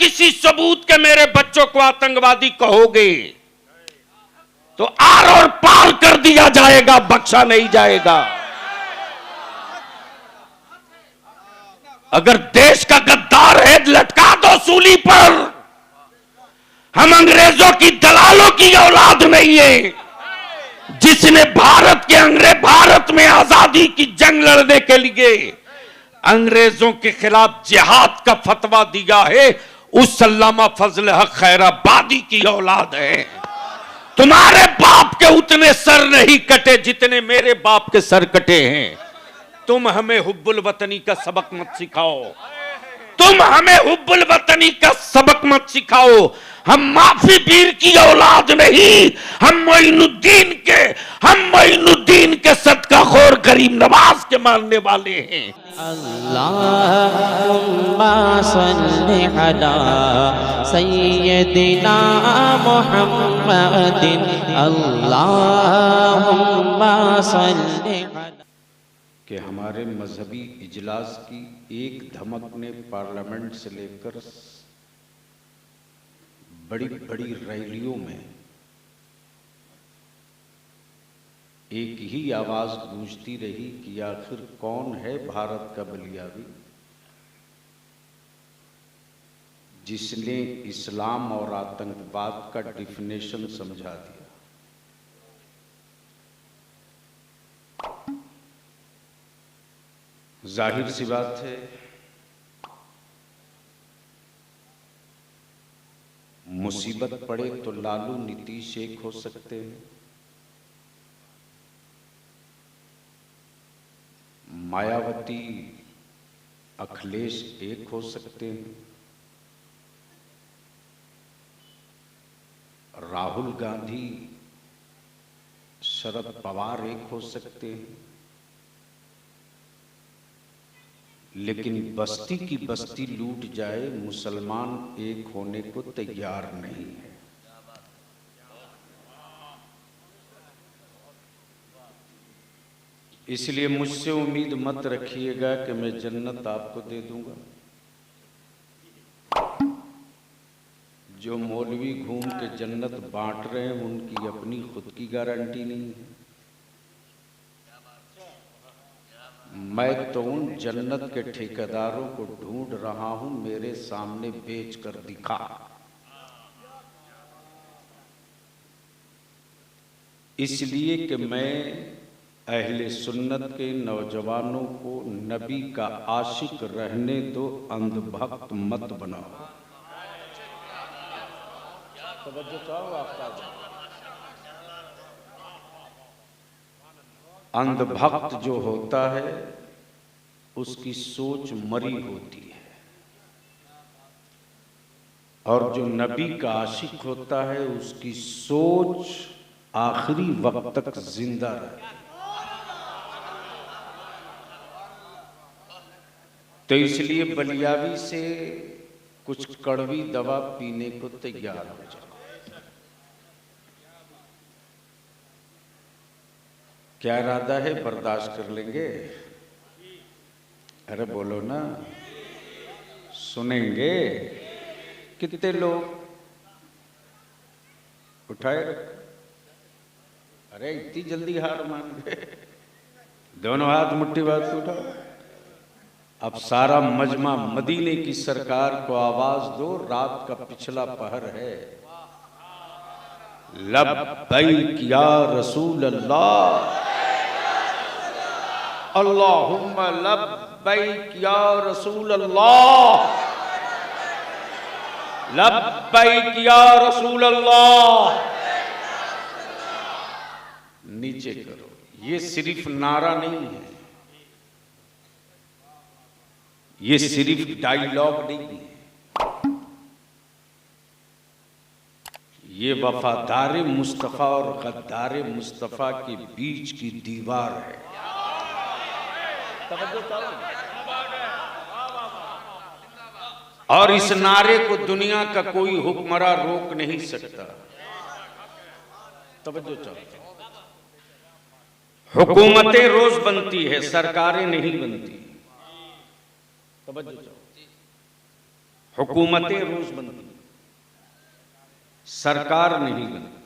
किसी सबूत के मेरे बच्चों को आतंकवादी कहोगे तो आर और पार कर दिया जाएगा, बख्शा नहीं जाएगा। अगर देश का गद्दार है लटका दो सूली पर। हम अंग्रेजों की दलालों की औलाद नहीं है। जिसने भारत में आजादी की जंग लड़ने के लिए अंग्रेजों के खिलाफ जिहाद का फतवा दिया है, उस अल्लामा फजल हक खैराबादी की औलाद है। तुम्हारे बाप के उतने सर नहीं कटे जितने मेरे बाप के सर कटे हैं। तुम हमें हुब्बुल वतनी का सबक मत सिखाओ। तुम हमें हुब्बुल वतनी का सबक मत सिखाओ। हम माफी पीर की औलाद नहीं, हम मोइनुद्दीन के सदका खोर करीम नवाज के मानने वाले हैं। अल्लाहुम्मा सल्ली अला सय्यदिना मुहम्मदिन अल्लाहुम्मा सल्ली कि हमारे मजहबी इजलास की एक धमक ने पार्लियामेंट से लेकर बड़ी बड़ी रैलियों में एक ही आवाज गूंजती रही कि आखिर कौन है भारत का बलियावी, जिसने इस्लाम और आतंकवाद का डिफिनेशन समझा दिया। जाहिर सी बात है, मुसीबत पड़े तो लालू नीतीश एक हो सकते हैं, मायावती अखिलेश एक हो सकते हैं, राहुल गांधी शरद पवार एक हो सकते हैं, लेकिन बस्ती की बस्ती लूट जाए मुसलमान एक होने को तैयार नहीं है। इसलिए मुझसे उम्मीद मत रखिएगा कि मैं जन्नत आपको दे दूंगा। जो मौलवी घूम के जन्नत बांट रहे हैं उनकी अपनी खुद की गारंटी नहीं है। मैं तो उन जन्नत के ठेकेदारों को ढूंढ रहा हूं, मेरे सामने बेच कर दिखा। इसलिए कि मैं अहले सुन्नत के नौजवानों को नबी का आशिक रहने दो, अंधभक्त मत बनाओ। तवज्जो चाहो आपका। अंधभक्त जो होता है उसकी सोच मरी होती है, और जो नबी का आशिक होता है उसकी सोच आखिरी वक्त तक जिंदा रहती है। तो इसलिए बलियावी से कुछ कड़वी दवा पीने को तैयार हो जाओ। क्या इरादा है, बर्दाश्त कर लेंगे? अरे बोलो ना, सुनेंगे? कितने लोग उठाए रख। अरे इतनी जल्दी हार मान गए? दोनों हाथ मुट्ठी बात उठाओ। अब सारा मजमा मदीने की सरकार को आवाज दो, रात का पिछला पहर है। लब्बैक या रसूल अल्लाह, अल्लाहुम्मा लब्बैक या रसूल अल्लाह, लब्बैक या रसूल अल्लाह। नीचे करो। ये सिर्फ नारा नहीं है, ये सिर्फ डायलॉग नहीं है, ये वफादार मुस्तफा और गद्दार मुस्तफा के बीच की दीवार है। और इस नारे को दुनिया का कोई हुक्मरान रोक नहीं सकता। तवज्जो चाहो। हुकूमतें रोज बनती है, सरकारें नहीं बनती। हुकूमतें रोज बनती, सरकार नहीं बनती।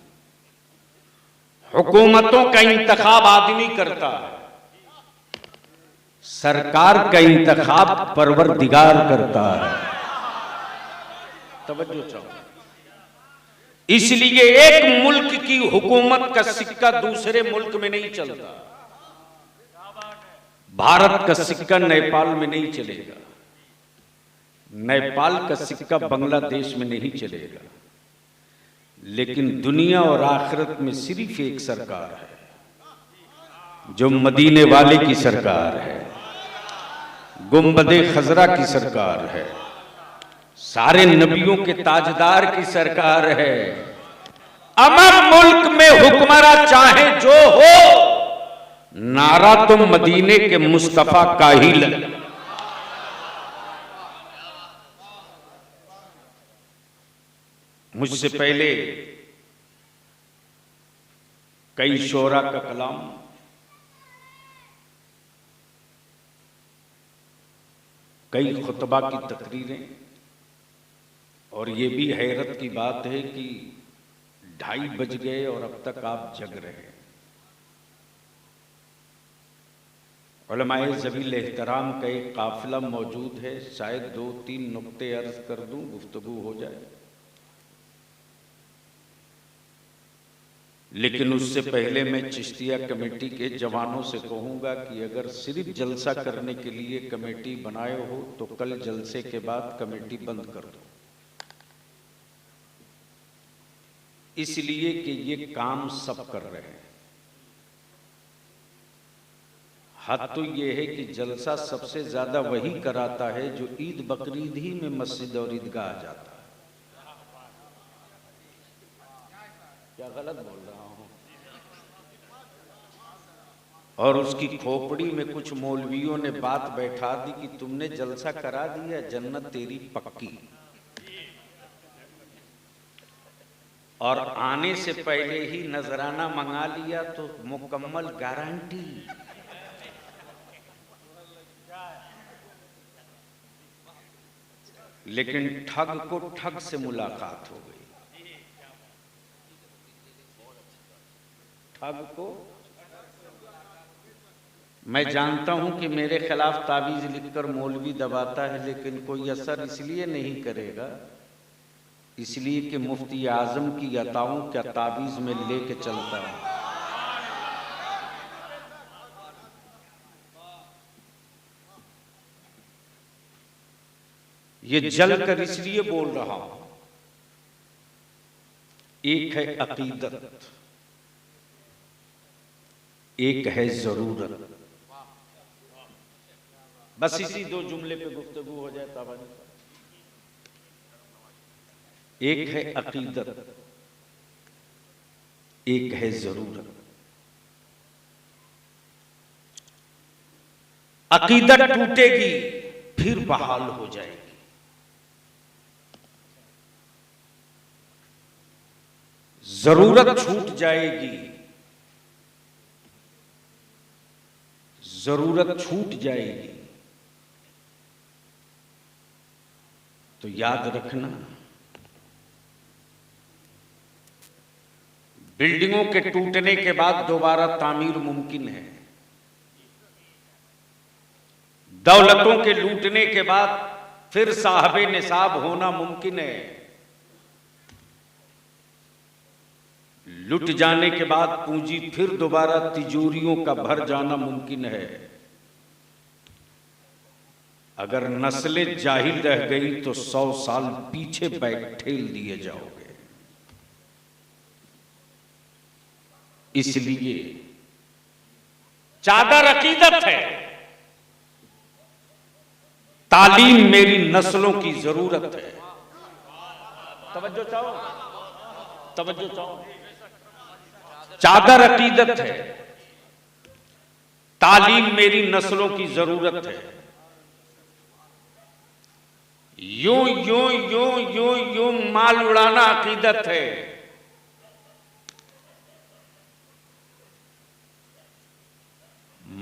हुकूमतों का इंतखाब आदमी करता है, सरकार का इंतखाब परवरदिगार करता है। तवज्जो चाहो। इसलिए एक मुल्क की हुकूमत का सिक्का दूसरे मुल्क में नहीं चलता। भारत का सिक्का नेपाल में नहीं चलेगा, नेपाल का सिक्का बांग्लादेश में नहीं चलेगा, लेकिन दुनिया और आखिरत में सिर्फ एक सरकार है, जो मदीने वाले की सरकार है, गुंबदे खजरा की सरकार है, सारे नबियों के ताजदार की सरकार है। अमर मुल्क में हुक्मरा चाहे जो हो, नारा तो मदीने के मुस्तफा का ही लगे। मुझसे पहले कई शोरा का कलाम, कई खुतबा की तकरीरें, और ये भी हैरत की बात है कि 2:30 बज गए और अब तक आप जग रहे हैं। उलमाए ज़वील एहतराम का एक काफिला मौजूद है, शायद 2-3 नुक्ते अर्ज कर दूं, गुफ्तगू हो जाए। लेकिन उससे पहले मैं चिश्तिया कमेटी के जवानों से कहूंगा कि अगर सिर्फ जलसा करने के लिए कमेटी बनाए हो तो कल जलसे के बाद कमेटी बंद कर दो, इसलिए कि ये काम सब कर रहे हैं। हद तो ये है कि जलसा सबसे ज्यादा वही कराता है जो ईद बकरीद ही में मस्जिद और ईदगाह जाता है। क्या गलत बोल रहा हूं? और उसकी खोपड़ी में कुछ मौलवियों ने बात बैठा दी कि तुमने जलसा करा दिया, जन्नत तेरी पक्की, और आने से पहले ही नजराना मंगा लिया तो मुकम्मल गारंटी। लेकिन ठग को ठग से मुलाकात हो गई। ठग को, मैं जानता हूं कि मेरे खिलाफ तावीज लिखकर मौलवी दबाता है, लेकिन कोई असर इसलिए नहीं करेगा, इसलिए कि मुफ्ती आजम की अताओं क्या तावीज में लेके चलता हूं। ये जल कर इसलिए बोल रहा हूं, एक है अकीदत, एक है जरूरत। बस इसी 2 जुमले पे गुफ्तगू हो जाए ताबानी। एक है अकीदत, एक है जरूरत। अकीदत टूटेगी फिर बहाल हो जाएगी, जरूरत छूट जाएगी, जरूरत छूट जाएगी तो याद रखना, बिल्डिंगों के टूटने के बाद दोबारा तामीर मुमकिन है, दौलतों के लूटने के बाद फिर साहबे निसाब होना मुमकिन है, लुट जाने के बाद पूंजी फिर दोबारा तिजोरियों का भर जाना मुमकिन है। अगर नस्लें जाहिल रह गई तो 100 साल पीछे ठेल दिए जाओगे। इसलिए चादर अकीदत है, तालीम मेरी नस्लों की जरूरत है। तवज्जो चाहो, तवज्जो चाहो। चादर अकीदत है, तालीम मेरी नस्लों की जरूरत है। यूं यूं यूं यूं यूं माल उड़ाना अकीदत है।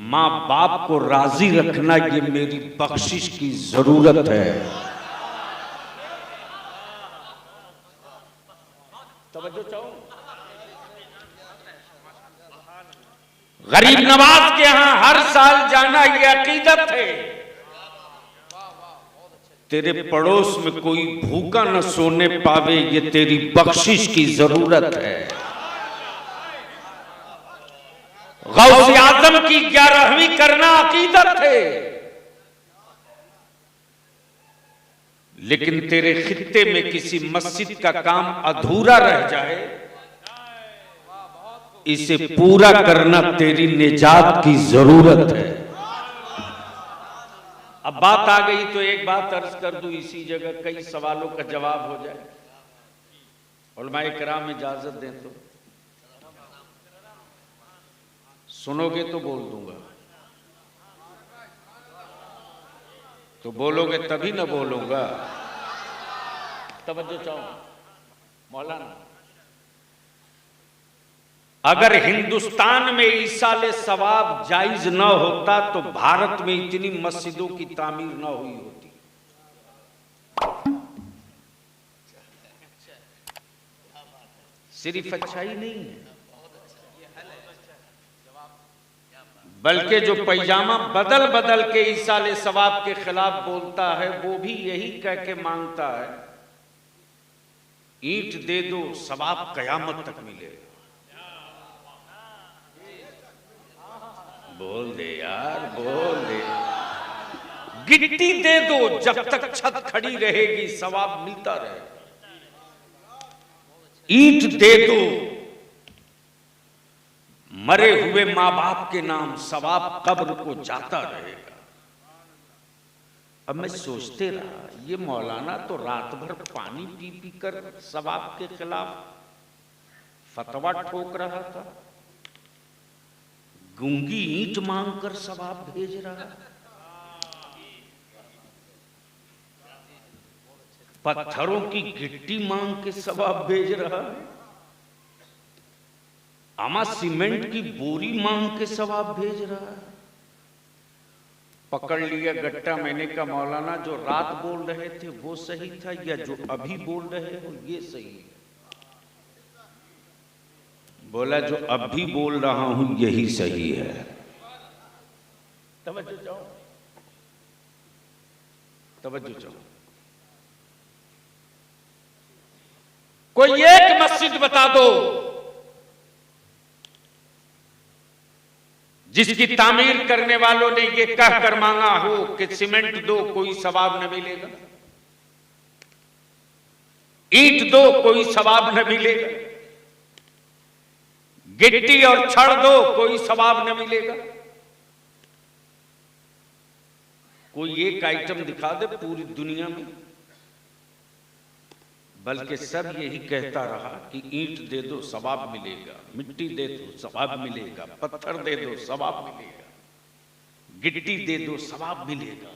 मां बाप को राजी रखना ये मेरी बख्शिश की जरूरत है। तवज्जो चाहो। गरीब नवाज के यहां हर साल जाना ये अकीदत है। तेरे पड़ोस में कोई भूखा न सोने पावे, ये तेरी बख्शिश की जरूरत है। गौसे आजम की 11वीं करना अकीदत है, लेकिन तेरे खित्ते में किसी मस्जिद का काम अधूरा रह जाए, इसे पूरा करना तेरी निजात की जरूरत है। अब बात आ गई तो एक बात अर्ज कर दूं इसी जगह, कई सवालों का जवाब हो जाए। उलमाए किराम इजाजत दें तो सुनोगे तो बोल दूंगा, तो बोलोगे तभी ना बोलूंगा। तवज्जो चाहो मौलाना, अगर हिंदुस्तान में ईसाले सवाब जायज न होता तो भारत में इतनी मस्जिदों की तामीर न हुई होती। सिर्फ अच्छाई नहीं है, बल्कि जो पैजामा बदल बदल के ईसाले सवाब के खिलाफ बोलता है, वो भी यही कह के मांगता है, ईंट दे दो सवाब कयामत तक मिलेगा। बोल दे यार, बोल दे। गिट्टी दे दो, जब तक छत खड़ी रहेगी सवाब मिलता रहेगा। ईंट दे दो, मरे हुए मां बाप के नाम सवाब कब्र को जाता रहेगा। अब मैं सोचते रहा, ये मौलाना तो रात भर पानी पी पी कर सवाब के खिलाफ फतवा ठोक रहा था, गूंगी ईंट मांगकर सवाब भेज रहा, पत्थरों की गिट्टी मांग के सवाब भेज रहा है, आमा सीमेंट की बोरी मांग के सवाब भेज रहा है। पकड़ लिया गट्टा मैंने का मौलाना, जो रात बोल रहे थे वो सही था या जो अभी बोल रहे हो ये सही है? बोला जो अब भी बोल रहा हूं यही सही है। तवज्जो चाहो, तवज्जो चाहो। कोई एक मस्जिद बता दो जिसकी तामीर करने वालों ने ये कहकर मांगा हो कि सीमेंट दो कोई सवाब न मिलेगा, ईंट दो कोई सवाब न मिलेगा, गिट्टी और छड़ दो कोई सवाब न मिलेगा। कोई एक आइटम दिखा दे पूरी दुनिया में। बल्कि सब यही कहता रहा कि ईंट दे दो सवाब मिलेगा, मिट्टी दे दो सवाब मिलेगा, पत्थर दे दो सवाब मिलेगा, गिट्टी दे दो सवाब मिलेगा।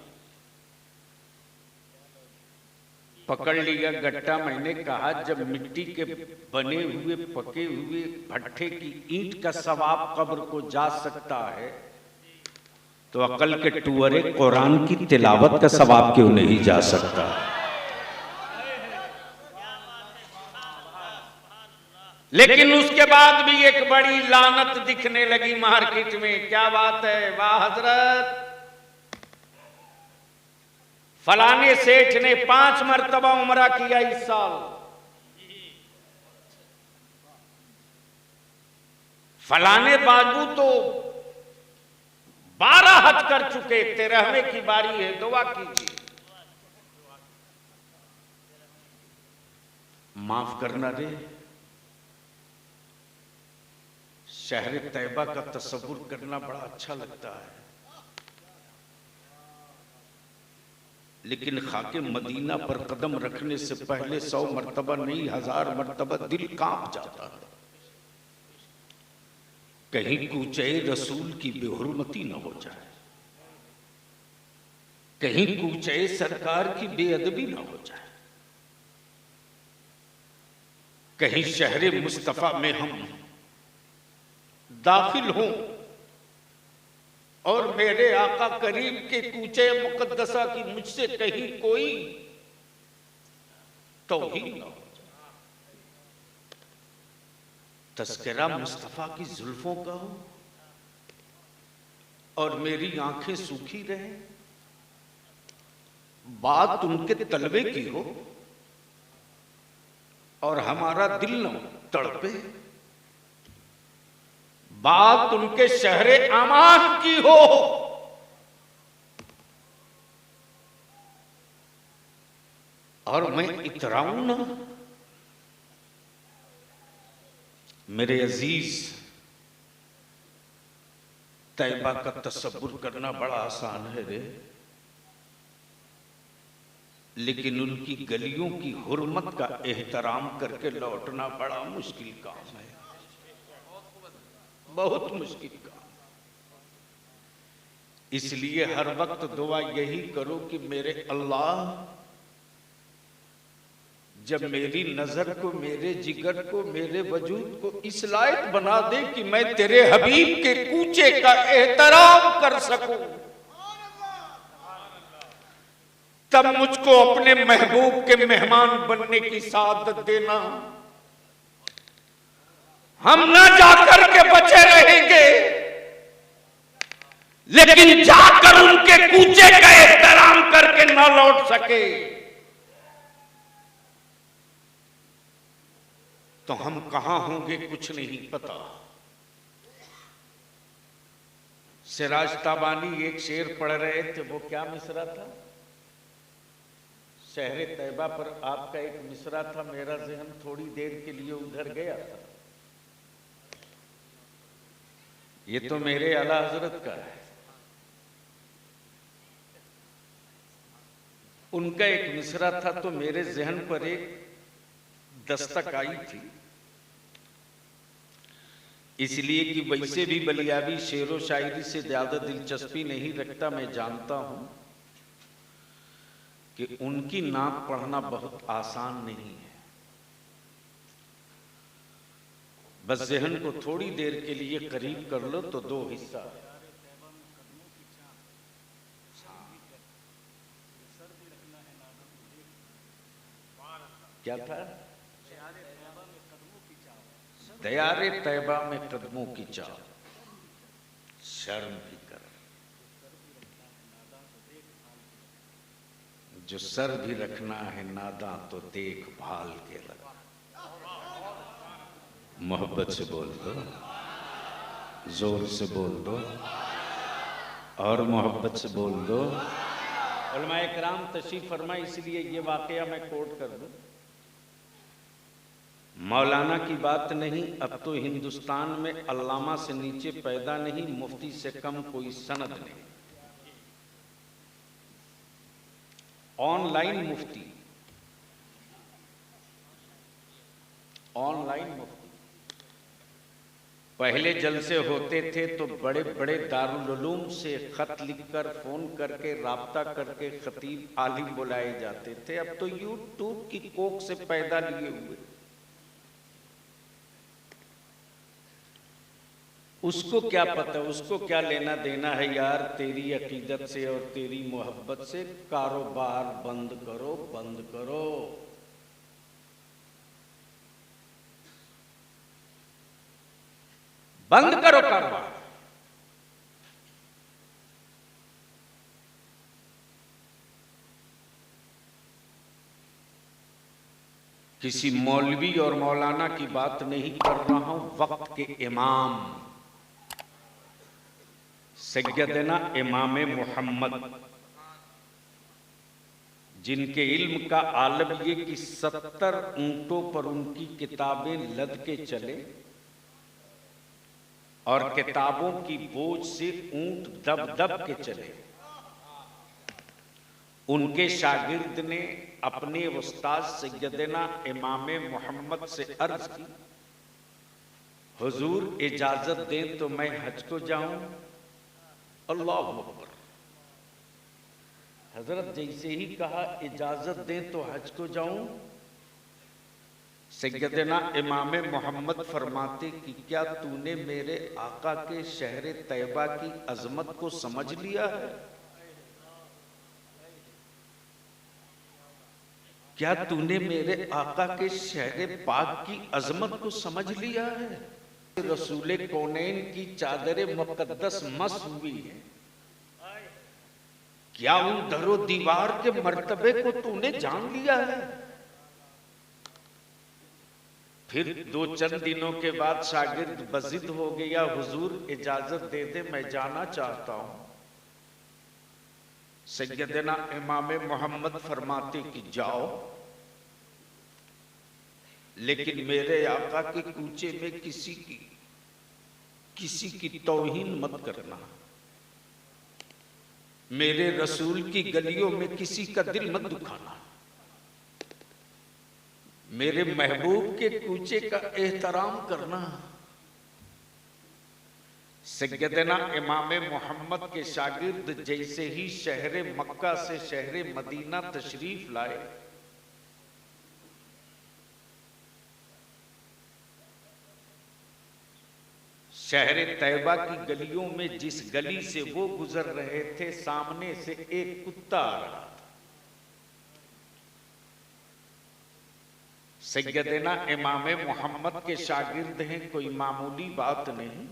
पकड़ लिया गट्टा मैंने कहा, जब मिट्टी के बने हुए पके हुए भट्ठे की ईंट का सवाब कब्र को जा सकता है, तो अकल के टुअरे कुरान की तिलावत का सवाब क्यों नहीं जा सकता? लेकिन उसके बाद भी एक बड़ी लानत दिखने लगी मार्केट में। क्या बात है, वाह हजरत, फलाने सेठ ने 5 मरतबा उमरा किया इस साल, फलाने बाजू तो 12 हज कर चुके, 13वें की बारी है, दुआ कीजिए। माफ करना रे, शहर तैयबा का तस्वुर करना बड़ा अच्छा लगता है, लेकिन खाके मदीना पर कदम रखने से पहले 100 मरतबा नहीं 1000 मरतबा दिल कांप जाता है। कहीं कूचे रसूल की बेहुरमती न हो जाए, कहीं कूचे सरकार की बेअदबी न हो जाए, कहीं शहर मुस्तफा में हम दाखिल हों और मेरे आका करीम के कूचे मुकद्दसा की मुझसे कहीं कोई तौहीन न हो जाए। तस्करा मुस्तफा की जुल्फों का हो और मेरी आंखें सूखी रहे, बात उनके तलवे की हो और हमारा दिल न तड़पे, बात उनके शहरे अमान की हो और मैं इतराऊं ना। मेरे अजीज, तैबा का तसव्वुर करना बड़ा आसान है रे, लेकिन उनकी गलियों की हुर्मत का एहतराम करके लौटना बड़ा मुश्किल काम है, बहुत मुश्किल काम। इसलिए हर वक्त दुआ यही करो कि मेरे अल्लाह, जब मेरी नजर को, मेरे जिगर को, मेरे वजूद को इस लायक बना दे कि मैं तेरे हबीब के कूचे का एहतराम कर सकूं, तब मुझको अपने महबूब के मेहमान बनने की सादत देना। हम ना जाकर के बचे रहेंगे, लेकिन जाकर उनके कूचे का एहतराम करके ना लौट सके तो हम कहां होंगे कुछ नहीं पता। सिराज ताबानी एक शेर पढ़ रहे थे, वो क्या मिसरा था? शहरे तैबा पर आपका एक मिसरा था, मेरा ज़हन थोड़ी देर के लिए उधर गया था। ये तो मेरे आला हजरत का है। उनका एक मिसरा था तो मेरे ज़हन पर एक दस्तक आई थी, इसलिए कि वैसे भी बलियावी शेरो शायरी से ज्यादा दिलचस्पी नहीं रखता। मैं जानता हूं कि उनकी नात पढ़ना बहुत आसान नहीं है। बस ज़हन को थोड़ी देर के लिए करीब कर लो तो दो हिस्सा है। क्या था? दयारे तैबा में कदमों की चाल, शर्म भी कर, जो सर भी रखना है नादा तो देखभाल के लगा। मोहब्बत से बोल दो, जोर से बोल दो और मोहब्बत से बोल दो। उलमाए किराम तशरीफ फरमाए, इसलिए ये वाकया मैं कोट कर दूं। मौलाना की बात नहीं, अब तो हिंदुस्तान में अल्लामा से नीचे पैदा नहीं, मुफ्ती से कम कोई सनद नहीं। ऑनलाइन मुफ्ती, ऑनलाइन मुफ्ती। पहले जलसे होते थे तो बड़े बड़े दारुल उलूम से खत लिखकर, फोन करके, राब्ता करके खतीब आलिम बुलाए जाते थे। अब तो यूट्यूब की कोख से पैदा लिए हुए, उसको क्या पता, उसको क्या लेना देना है यार तेरी अकीदत से और तेरी मोहब्बत से। कारोबार बंद करो, बंद करो। बंद करो कारोबार। किसी मौलवी और मौलाना की बात नहीं कर रहा हूं, वक्त के इमाम सैयदना इमाम मोहम्मद, जिनके इल्म का आलम ये कि 70 ऊंटों पर उनकी किताबें लद के चले और किताबों की बोझ से ऊंट दब दब के चले। उनके शागिर्द ने अपने उस्ताद सैयदना इमाम मोहम्मद से अर्ज की, हुजूर इजाजत दें तो मैं हज को जाऊं। अल्लाह अकबर। हजरत जैसे ही कहा इजाजत दें तो हज को जाऊं, सैयदना इमाम मोहम्मद फरमाते कि क्या तूने मेरे आका के शहर तैबा की अजमत को समझ लिया है? क्या तूने मेरे आका के शहर पाक की अजमत को समझ लिया है? रसूले कौनैन की चादर मुकद्दस मस हुई है। क्या उन दरो दीवार के मर्तबे को तूने जान लिया है? फिर दो चंद दिनों के बाद शागिर्द बजिद हो गया, हुजूर इजाजत दे दे मैं जाना चाहता हूं। सैयदना इमाम मोहम्मद फरमाते कि जाओ, लेकिन मेरे आका के कूचे में किसी की तौहीन मत करना, मेरे रसूल की गलियों में किसी का दिल मत दुखाना, मेरे महबूब के कूचे का एहतराम करना। सैयदना इमाम मोहम्मद के शागिर्द जैसे ही शहर मक्का से शहर मदीना तशरीफ लाए, शहर तैयबा की गलियों में जिस गली से वो गुजर रहे थे, सामने से एक कुत्ता आ रहा था। सैयदना इमाम मोहम्मद के शागिर्द हैं, कोई मामूली बात नहीं।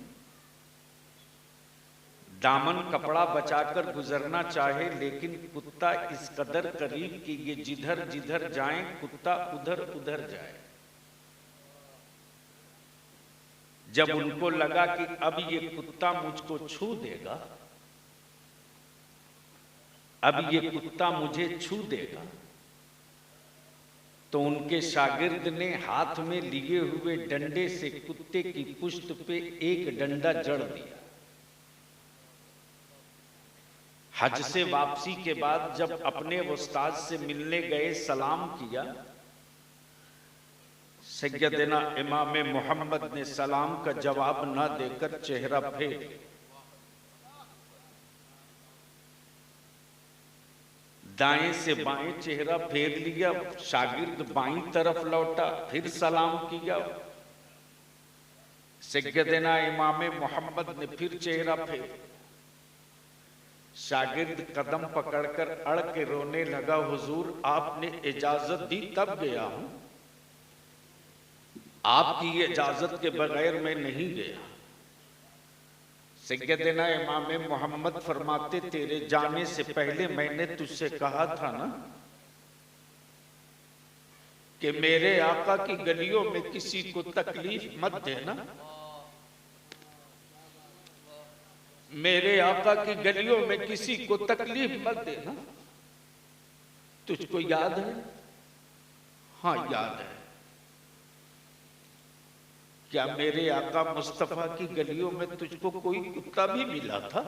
दामन कपड़ा बचाकर गुजरना चाहे, लेकिन कुत्ता इस कदर करीब कि ये जिधर जिधर जाए कुत्ता उधर उधर जाए। जब उनको लगा कि अब ये कुत्ता मुझको छू देगा, अब ये कुत्ता मुझे छू देगा, तो उनके शागिर्द ने हाथ में लिए हुए डंडे से कुत्ते की पुश्त पे एक डंडा जड़ दिया। हज से वापसी के बाद जब अपने उस्ताद से मिलने गए, सलाम किया। सैयदना इमाम मोहम्मद ने सलाम का जवाब ना देकर चेहरा फेर दाएं से बाएं चेहरा फेर लिया। शागिर्द बाईं तरफ लौटा, फिर सलाम किया। सैयदना इमाम मोहम्मद ने फिर चेहरा फेर। शागिर्द कदम पकड़कर अड़ के रोने लगा, हुजूर आपने इजाजत दी तब गया हूं, आपकी इजाजत के बगैर मैं नहीं गया। सैयदना इमाम मोहम्मद फरमाते, तेरे जाने से पहले मैंने तुझसे कहा था ना कि मेरे आका की गलियों में किसी को तकलीफ मत देना, मेरे आका की गलियों में किसी को तकलीफ मत देना। तुझको याद है? हाँ याद है। क्या मेरे आका मुस्तफा की गलियों में तुझको कोई कुत्ता भी मिला था?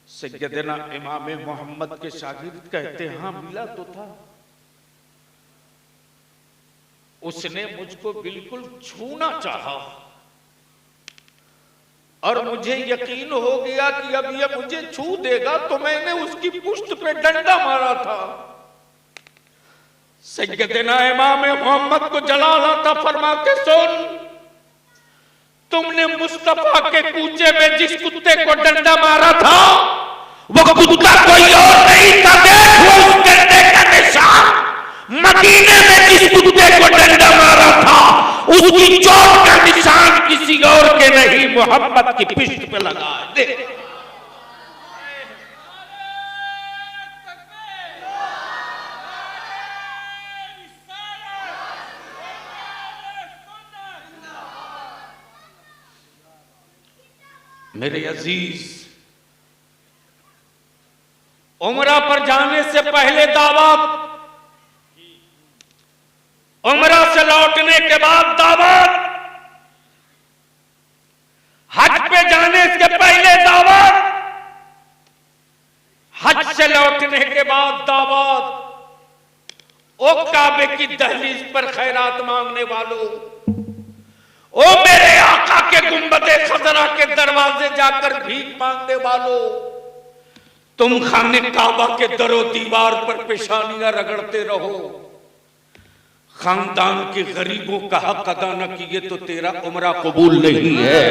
सैयदना इमाम मोहम्मद के शागिर्द कहते, हाँ मिला तो था। उसने मुझको बिल्कुल छूना चाहा और मुझे यकीन हो गया कि अब ये मुझे छू देगा, तो मैंने उसकी पुश्त पे डंडा मारा था। सैयदना इमाम मोहम्मद को जलाल आता, फरमाते, सुन, तुमने मुस्तफा के कूचे में जिस कुत्ते को डंडा मारा था, वो कुत्ता कोई और नहीं था। देखो उस डंडे का निशान। मदीने में जिस कुत्ते को डंडा मारा था, उसकी चोट का निशान किसी और के नहीं, मोहम्मद की पिष्ट पे लगा। देख, मेरे अजीज, उमरा पर जाने से पहले दावत, उमरा से लौटने के बाद दावत, हज पे जाने से पहले दावत, हज से लौटने के बाद दावत। ओ काबे की दहलीज पर खैरात मांगने वालों, ओ मेरे आका के गुंबदे खजरा के दरवाजे जाकर भीख मांगने वालों, तुम खाने काबा के दरो दीवार पर पेशानियां रगड़ते रहो, खानदान के गरीबों का हक अदा न किए तो तेरा उमरा कबूल नहीं है।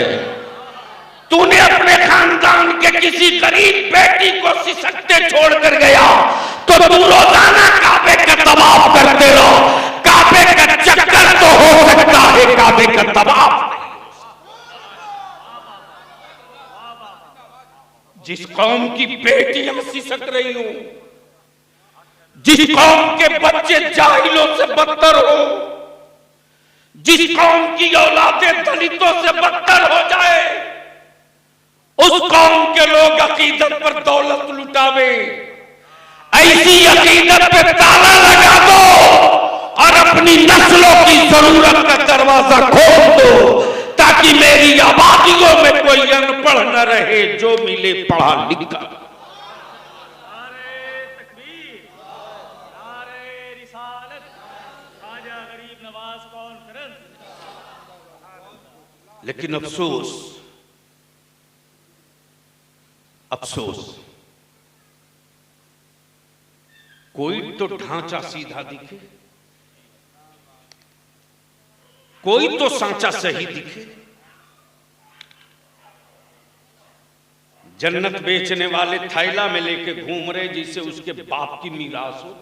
तूने अपने खानदान के किसी गरीब बेटी को सिसकते छोड़कर गया, तो तू रोजाना काबे का तवाफ करते रहो। काबे का चक्कर तो हो सकता है, काहे काबे का तवाफ नहीं हो सकता। जिस कौम की बेटियां सिसक रही हो, जिस कौम के बच्चे जाहिलों से बदतर हो, जिस कौम की औलादें दलितों से बदतर हो जाए, उस कौम के लोग अकीदत पर दौलत लुटावे, ऐसी अकीदत पे ताला लगा दो और अपनी नस्लों की जरूरत का दरवाजा खोल दो, ताकि मेरी आबादियों में कोई अनपढ़ न रहे, जो मिले पढ़ा लिखा। लेकिन अफसोस, अफसोस, कोई तो ढांचा सीधा दिखे, कोई तो सांचा सही दिखे। जन्नत बेचने वाले थैला में लेके घूम रहे जिसे उसके बाप की मीरास हो।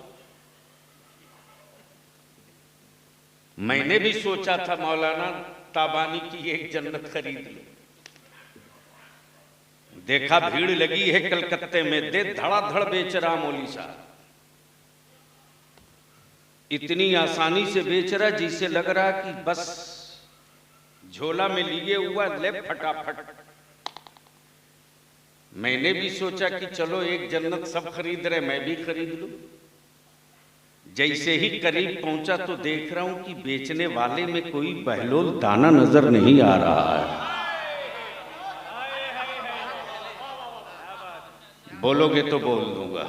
मैंने भी सोचा था मौलाना ताबानी की एक जन्नत खरीद लो, देखा भीड़ लगी है कलकत्ते में, दे धड़ाधड़ बेच रहा मौली साहब, इतनी आसानी से बेच रहा जिसे लग रहा कि बस झोला में लिए हुआ ले फटाफट। मैंने भी सोचा कि चलो एक जन्नत सब खरीद रहे, मैं भी खरीद लूं। जैसे ही करीब पहुंचा तो देख रहा हूं कि बेचने वाले में कोई बहलोल दाना नजर नहीं आ रहा है। बोलोगे तो बोल दूंगा,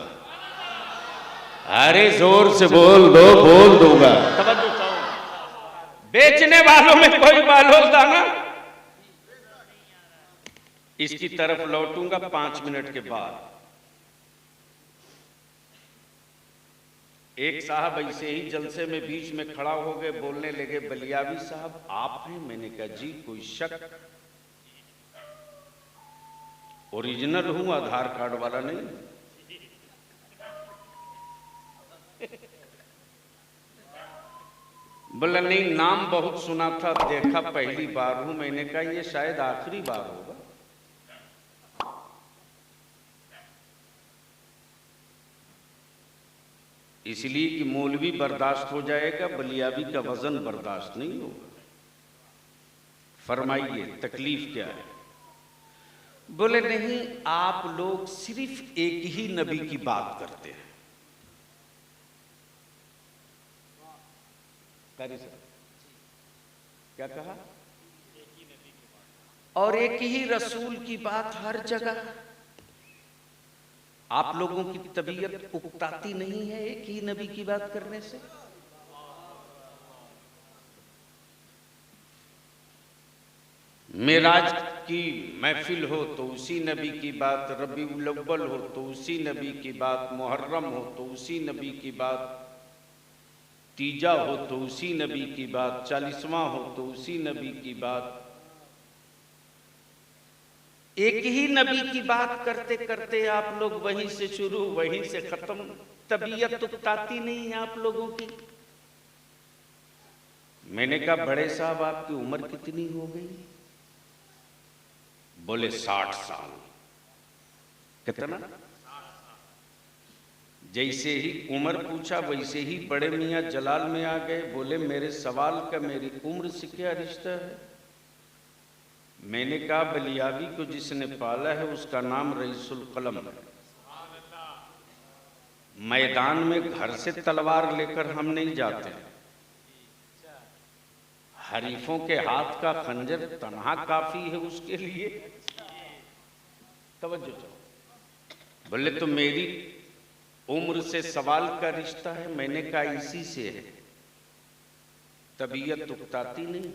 अरे जोर से बोल दो, बोल दूंगा। बेचने वालों में कोई बहलोल दाना। इसकी तरफ लौटूंगा 5 मिनट के बाद। एक साहब ऐसे ही जलसे में बीच में खड़ा हो गए, बोलने लगे, बलियावी साहब आप हैं? मैंने कहा जी, कोई शक? ओरिजिनल हूं, आधार कार्ड वाला नहीं। बोला नहीं, नाम बहुत सुना था, देखा पहली बार हूं। मैंने कहा ये शायद आखिरी बार होगा। इसलिए कि मौलवी बर्दाश्त हो जाएगा, बलियावी का वजन बर्दाश्त नहीं होगा। फरमाइए तकलीफ क्या है? बोले नहीं, आप लोग सिर्फ एक ही नबी की बात करते हैं। क्या कहा? और एक ही रसूल की बात हर जगह। आप लोगों की तबीयत उकताती नहीं है एक ही नबी की बात करने से? मेराज की महफिल हो तो उसी नबी की बात, रबीउल अव्वल हो तो उसी नबी की बात, मुहर्रम हो तो उसी नबी की बात, तीजा हो तो उसी नबी की बात, 40वां हो तो उसी नबी की बात। एक ही नबी की बात करते करते आप लोग वहीं से शुरू वहीं से खत्म। तबीयत उकताती नहीं है आप लोगों की। मैंने कहा बड़े साहब आपकी उम्र कितनी हो गई? बोले 60 साल। कितना? जैसे ही उम्र पूछा वैसे ही बड़े मियाँ जलाल में आ गए। बोले मेरे सवाल का मेरी उम्र से क्या रिश्ता है? मैंने कहा बलियावी को जिसने पाला है उसका नाम रईसुल कलम है। मैदान में घर से तलवार लेकर हम नहीं जाते, हरीफों के हाथ का खंजर तन्हा काफी है उसके लिए। तवज्जो। बोले तो मेरी उम्र से सवाल का रिश्ता है। मैंने कहा इसी से है, तबीयत उकताती नहीं।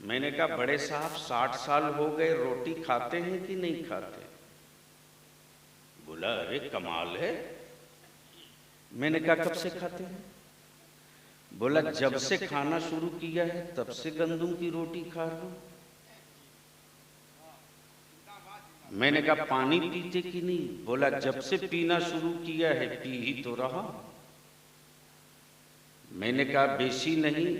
मैंने कहा बड़े साहब 60 साल हो गए, रोटी खाते हैं कि नहीं खाते? बोला अरे कमाल है। मैंने कहा कब से खाते हैं? बोला जब से खाना शुरू किया है तब से गंदम की रोटी खा रहा हूं। मैंने कहा पानी पीते कि नहीं? बोला जब से पीना शुरू किया है पी ही तो रहा। मैंने कहा बेसी नहीं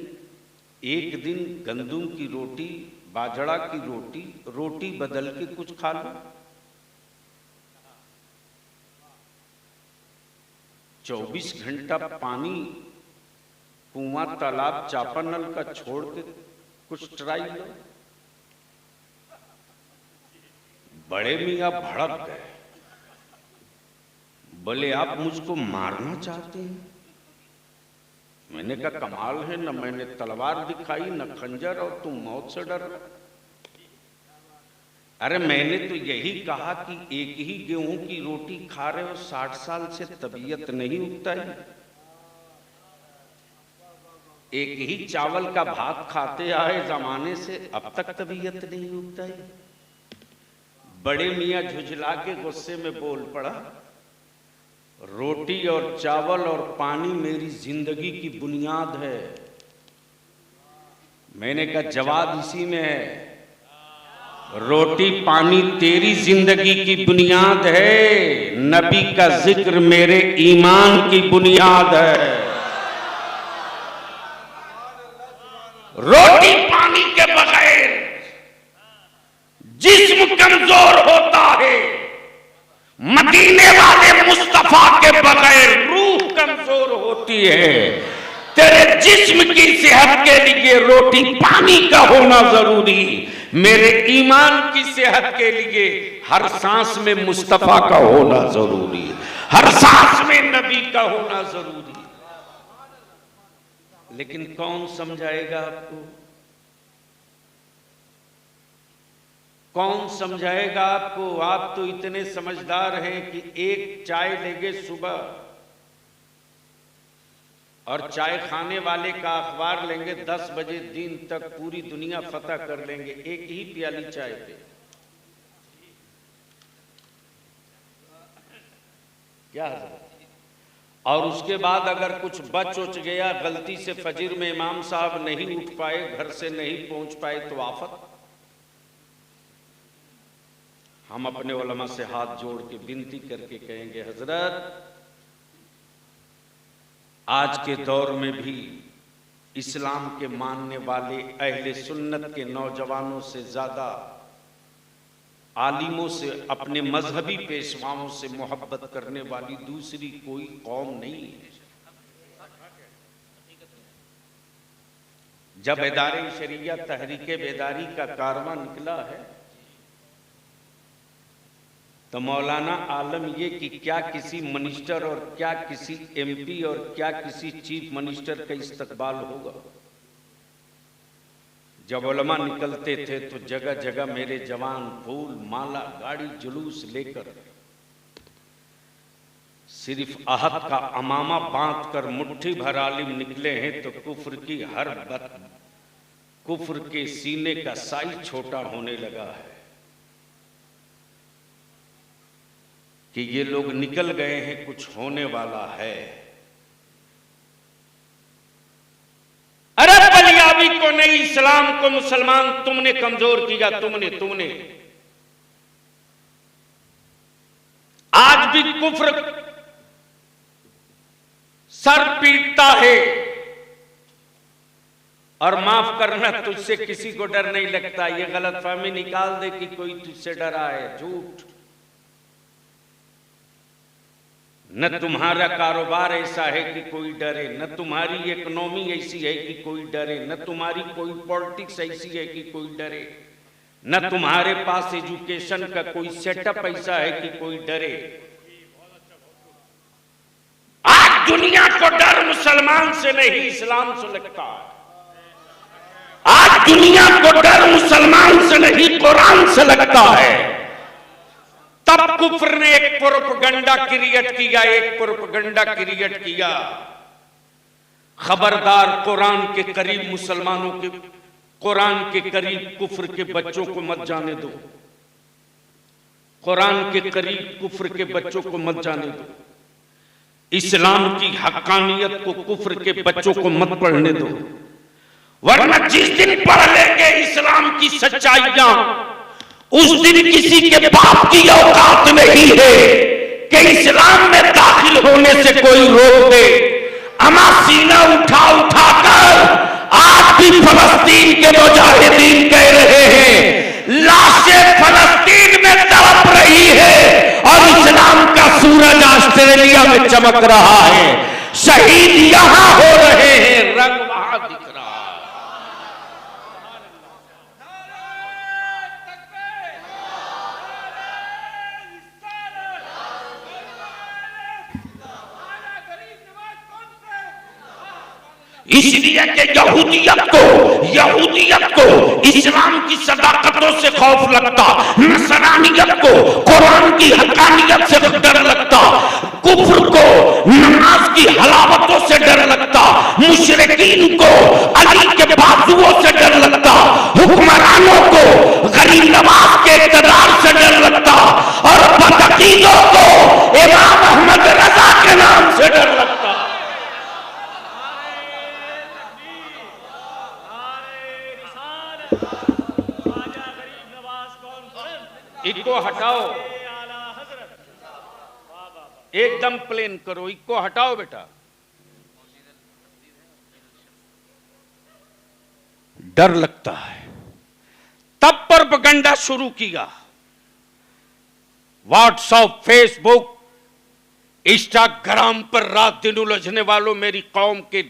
एक दिन गंदुम की रोटी, बाजरा की रोटी, रोटी बदल के कुछ खा लो। 24 घंटा पानी कुआं, तालाब, चापानल का छोड़ के कुछ ट्राई लो। बड़े मियां भड़क गए, बोले आप मुझको मारना चाहते हैं? मैंने कहा कमाल है, न मैंने तलवार दिखाई न खंजर, और तुम मौत से डर रहे। अरे मैंने तो यही कहा कि एक ही गेहूं की रोटी खा रहे हो, 60 साल से तबीयत नहीं उगता है। एक ही चावल का भात खाते आए जमाने से, अब तक तबीयत नहीं उगता है। बड़े मियां झुझला के गुस्से में बोल पड़ा, रोटी और चावल और पानी मेरी जिंदगी की बुनियाद है। मैंने कहा जवाब इसी में है, रोटी पानी तेरी जिंदगी की बुनियाद है, नबी का जिक्र मेरे ईमान की बुनियाद है। रोटी पानी के बगैर जिस्म कमजोर होता है, मदीने वाले मुस्तफा के बगैर रूह कमजोर होती है। तेरे जिस्म की सेहत के लिए रोटी पानी का होना जरूरी, मेरे ईमान की सेहत के लिए हर सांस में मुस्तफा का होना जरूरी, हर सांस में नबी का होना जरूरी। लेकिन कौन समझाएगा आपको? कौन समझाएगा आपको? आप तो इतने समझदार हैं कि एक चाय लेंगे सुबह, और चाय खाने वाले का अखबार लेंगे 10 बजे, दिन तक पूरी दुनिया फतह कर लेंगे एक ही प्याली चाय पे। क्या है? और उसके बाद अगर कुछ बच उच गया, गलती से फजर में इमाम साहब नहीं उठ पाए, घर से नहीं पहुंच पाए, तो आफत। हम अपने उलमा से हाथ जोड़ के विनती करके कहेंगे, हजरत आज के दौर में भी इस्लाम के मानने वाले अहले सुन्नत के नौजवानों से ज्यादा आलिमों से, अपने मजहबी पेशवाओं से मोहब्बत करने वाली दूसरी कोई कौम नहीं है। जब इदारे शरिया तहरीके बेदारी का कारवां निकला है, तो मौलाना आलम ये कि क्या किसी मिनिस्टर और क्या किसी एमपी और क्या किसी चीफ मिनिस्टर का इस्तकबाल होगा? जब उलमा निकलते थे तो जगह जगह मेरे जवान फूल माला गाड़ी जुलूस लेकर सिर्फ अहद का अमामा बांध कर मुट्ठी भर आलिम निकले हैं, तो कुफ्र की हर बात, कुफ्र के सीने का साइज छोटा होने लगा है कि ये लोग निकल गए हैं, कुछ होने वाला है। अरे बलियाबी को नहीं, इस्लाम को मुसलमान तुमने कमजोर किया, तुमने आज भी कुफ्र सर पीटता है। और माफ करना, तुझसे किसी को डर नहीं लगता। ये गलतफहमी निकाल दे कि कोई तुझसे डरा है, झूठ। न तुम्हारा कारोबार ऐसा है कि कोई डरे, न तुम्हारी इकोनॉमी ऐसी है कि कोई डरे, न तुम्हारी कोई पॉलिटिक्स ऐसी है कि कोई डरे, न तुम्हारे पास एजुकेशन का कोई सेटअप ऐसा है कि कोई डरे। आज दुनिया को डर मुसलमान से नहीं, इस्लाम से लगता है। आज दुनिया को डर मुसलमान से नहीं, कुरान से लगता है। तब कुफ्र ने एक प्रोपगंडा क्रिएट किया, खबरदार कुरान के करीब मुसलमानों के, कुरान के करीब कुफ्र के बच्चों को मत जाने दो, कुरान के करीब कुफ्र के बच्चों को मत जाने दो, इस्लाम की हक्कानियत को कुफ्र के बच्चों को मत पढ़ने दो, वरना जिस दिन पढ़ लेंगे इस्लाम की सच्चाइयां, उस दिन किसी के बाप की औकात नहीं है कि इस्लाम में दाखिल होने से कोई रोक दे। अमा सीना उठा कर आज भी फलस्तीन के मुजाहिदीन कह रहे हैं लाशें फलस्तीन में तड़प रही है और इस्लाम का सूरज ऑस्ट्रेलिया में चमक रहा है। शहीद यहां हो रहे हैं, रंग वहां दिख रहा है। इसलिए कि यहूदियत को इस्लाम की सदाकतों से खौफ लगता, नसरानियत को कुरान की हकानियत से डर लगता, कुफ्र को नमाज की हलावतों से डर लगता, मुशरिकीन को अली के बाजुओं से डर लगता, हुक्मरानों को गरीब नवाज के इक़्तिदार से डर लगता और बदअकीदों को इमाम अहमद रजा के नाम से डर लगता। इको हटाओ, एकदम प्लेन करो, इको हटाओ बेटा। डर लगता है, तब प्रोपेगेंडा शुरू किया। व्हाट्सएप, फेसबुक, इंस्टाग्राम पर रात दिन उलझने वालों, मेरी कौम के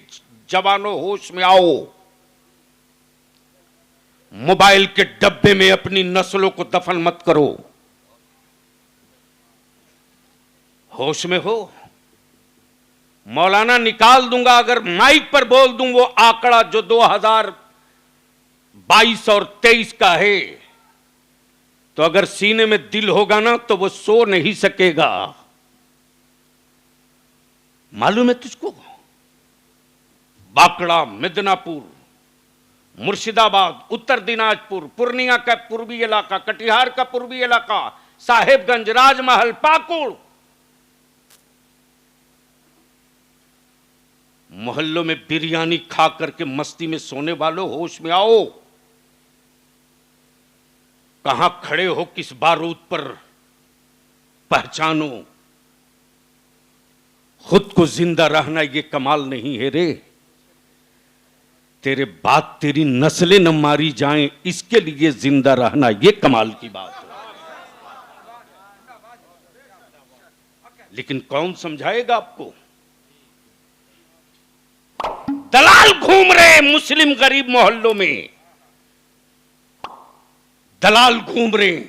जवानों होश में आओ। मोबाइल के डब्बे में अपनी नस्लों को दफन मत करो, होश में हो। मौलाना निकाल दूंगा अगर माइक पर बोल दूं वो आंकड़ा जो 2022 और 23 का है, तो अगर सीने में दिल होगा ना तो वो सो नहीं सकेगा। मालूम है तुझको? बाकड़ा, मिदनापुर, मुर्शिदाबाद, उत्तर दिनाजपुर, पूर्णिया का पूर्वी इलाका, कटिहार का पूर्वी इलाका, साहेबगंज, राजमहल, पाकुड़, मोहल्लों में बिरयानी खा करके मस्ती में सोने वालों, होश में आओ। कहां खड़े हो, किस बारूद पर, पहचानो। खुद को जिंदा रहना ये कमाल नहीं है रे। तेरे बाद तेरी नस्लें न मारी जाएं, इसके लिए जिंदा रहना ये कमाल की बात है। लेकिन कौन समझाएगा आपको? दलाल घूम रहे मुस्लिम गरीब मोहल्लों में, दलाल घूम रहे।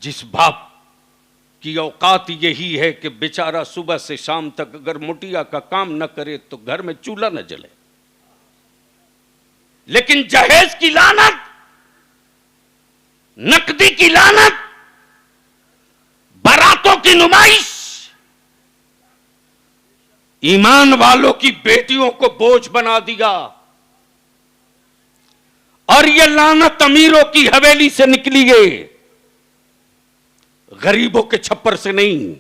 जिस बाप की औकात यही है कि बेचारा सुबह से शाम तक अगर मुटिया का काम न करे तो घर में चूल्हा न जले, लेकिन जहेज की लानत, नकदी की लानत, बारातों की नुमाइश, ईमान वालों की बेटियों को बोझ बना दिया। और यह लानत अमीरों की हवेली से निकली है, गरीबों के छप्पर से नहीं।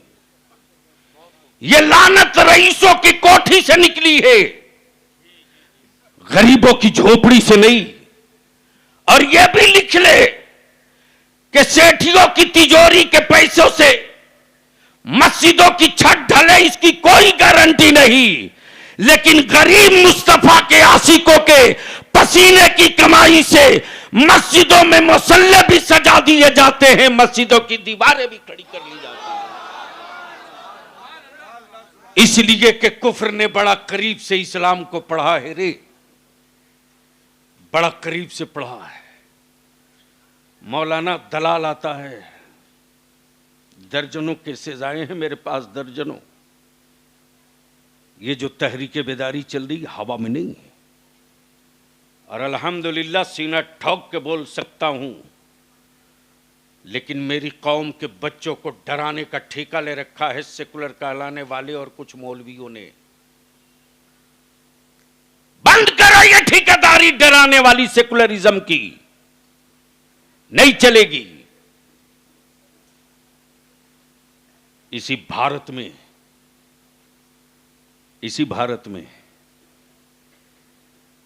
यह लानत रईसों की कोठी से निकली है, गरीबों की झोपड़ी से नहीं। और यह भी लिख ले कि सेठियों की तिजोरी के पैसों से मस्जिदों की छत ढले, इसकी कोई गारंटी नहीं। लेकिन गरीब मुस्तफा के आशिकों के पसीने की कमाई से मस्जिदों में मुसल्ले भी सजा दिए जाते हैं, मस्जिदों की दीवारें भी खड़ी कर ली जाती हैं, इसलिए कि कुफ्र ने बड़ा करीब से इस्लाम को पढ़ा है रे, बड़ा करीब से पढ़ा है। मौलाना दलाल आता है, दर्जनों केसेस आए हैं मेरे पास, दर्जनों। ये जो तहरीके बेदारी चल रही हवा में नहीं है, और अल्हम्दुलिल्लाह सीना ठोक के बोल सकता हूं, लेकिन मेरी कौम के बच्चों को डराने का ठेका ले रखा है सेकुलर कहलाने वाले और कुछ मौलवियों ने। बंद करो ये ठेकेदारी डराने वाली सेकुलरिज्म की, नहीं चलेगी। इसी भारत में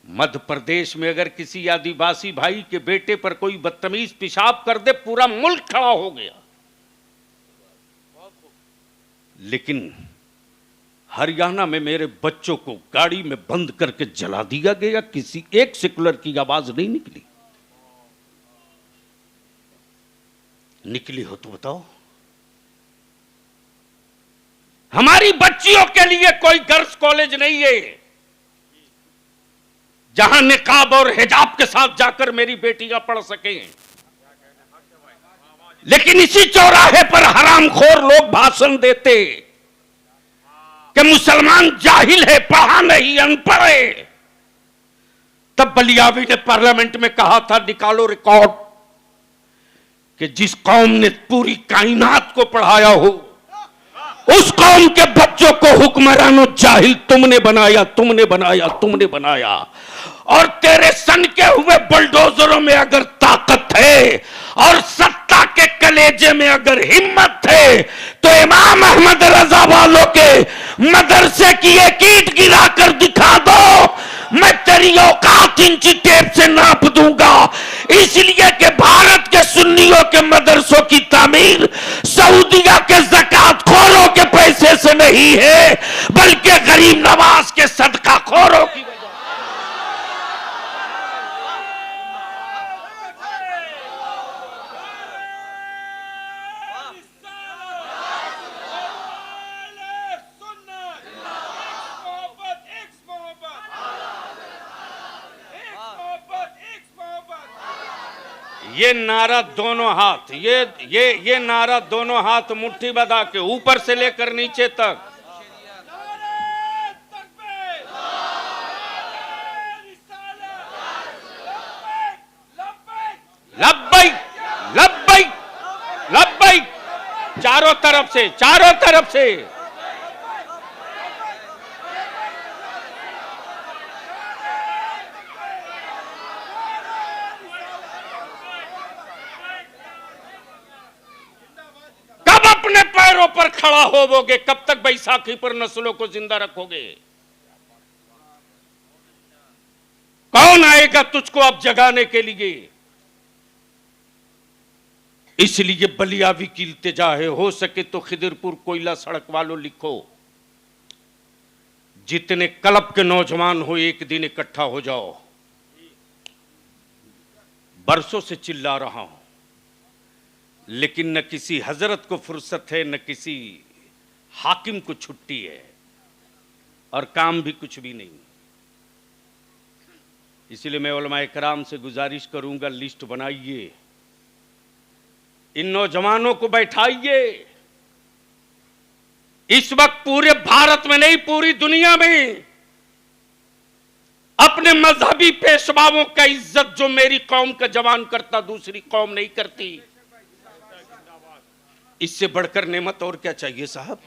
मध्य प्रदेश में अगर किसी आदिवासी भाई के बेटे पर कोई बदतमीज पेशाब कर दे, पूरा मुल्क खड़ा हो गया। लेकिन हरियाणा में मेरे बच्चों को गाड़ी में बंद करके जला दिया गया, किसी एक सेकुलर की आवाज नहीं निकली। निकली हो तो बताओ। हमारी बच्चियों के लिए कोई गर्ल्स कॉलेज नहीं है जहां निकाब और हिजाब के साथ जाकर मेरी बेटियां पढ़ सकें। लेकिन इसी चौराहे पर हरामखोर लोग भाषण देते कि मुसलमान जाहिल है, पढ़ा नहीं, अनपढ़ है। तब बलियावी ने पार्लियामेंट में कहा था, निकालो रिकॉर्ड, कि जिस कौम ने पूरी कायनात को पढ़ाया हो उस कौम के बच्चों को हुक्मरानों जाहिल तुमने बनाया, तुमने बनाया, तुमने बनाया। और तेरे सन के हुए बुलडोजरों में अगर ताकत है और सत्ता के कलेजे में अगर हिम्मत है तो इमाम अहमद रजा वालों के मदरसे की एक ईंट गिरा कर दिखा दो, मैं तेरी औकात इंची टेप से नाप दूंगा। इसलिए कि भारत के सुन्नियों के मदरसों की तामीर सऊदिया के ज़कात खोरों के पैसे से नहीं है, बल्कि गरीब नवाज के सदका खोरों की। ये नारा दोनों हाथ, ये नारा दोनों हाथ मुट्ठी बधा के ऊपर से लेकर नीचे तक। लब्बैक लब्बैक लब्बैक, चारों तरफ से, चारों तरफ से। अपने पैरों पर खड़ा होवोगे? कब तक बैसाखी पर नस्लों को जिंदा रखोगे? कौन आएगा तुझको अब जगाने के लिए? इसलिए बलियावी की इल्तिजा है, हो सके तो खिदिरपुर कोयला सड़क वालों लिखो, जितने क्लब के नौजवान हो एक दिन इकट्ठा हो जाओ। बरसों से चिल्ला रहा हूं, लेकिन न किसी हजरत को फुर्सत है, न किसी हाकिम को छुट्टी है, और काम भी कुछ भी नहीं। इसलिए मैं उलमाए कराम से गुजारिश करूंगा, लिस्ट बनाइए, इन नौजवानों को बैठाइए। इस वक्त पूरे भारत में नहीं, पूरी दुनिया में अपने मजहबी पेशवाओं का इज्जत जो मेरी कौम का जवान करता दूसरी कौम नहीं करती। इससे बढ़कर नेमत और क्या चाहिए साहब?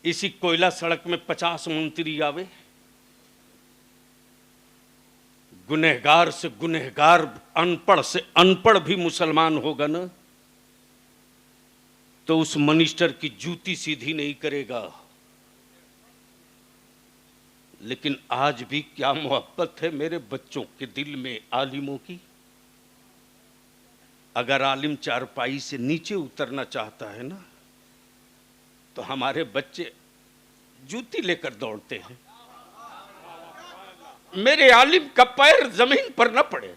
इसी कोयला सड़क में 50 मंत्री आवे, गुनहगार से गुनहगार, अनपढ़ से अनपढ़ भी मुसलमान होगा ना, तो उस मिनिस्टर की जूती सीधी नहीं करेगा। लेकिन आज भी क्या मोहब्बत है मेरे बच्चों के दिल में आलिमों की। अगर आलिम चारपाई से नीचे उतरना चाहता है ना, तो हमारे बच्चे जूती लेकर दौड़ते हैं। मेरे आलिम का पैर जमीन पर न पड़े।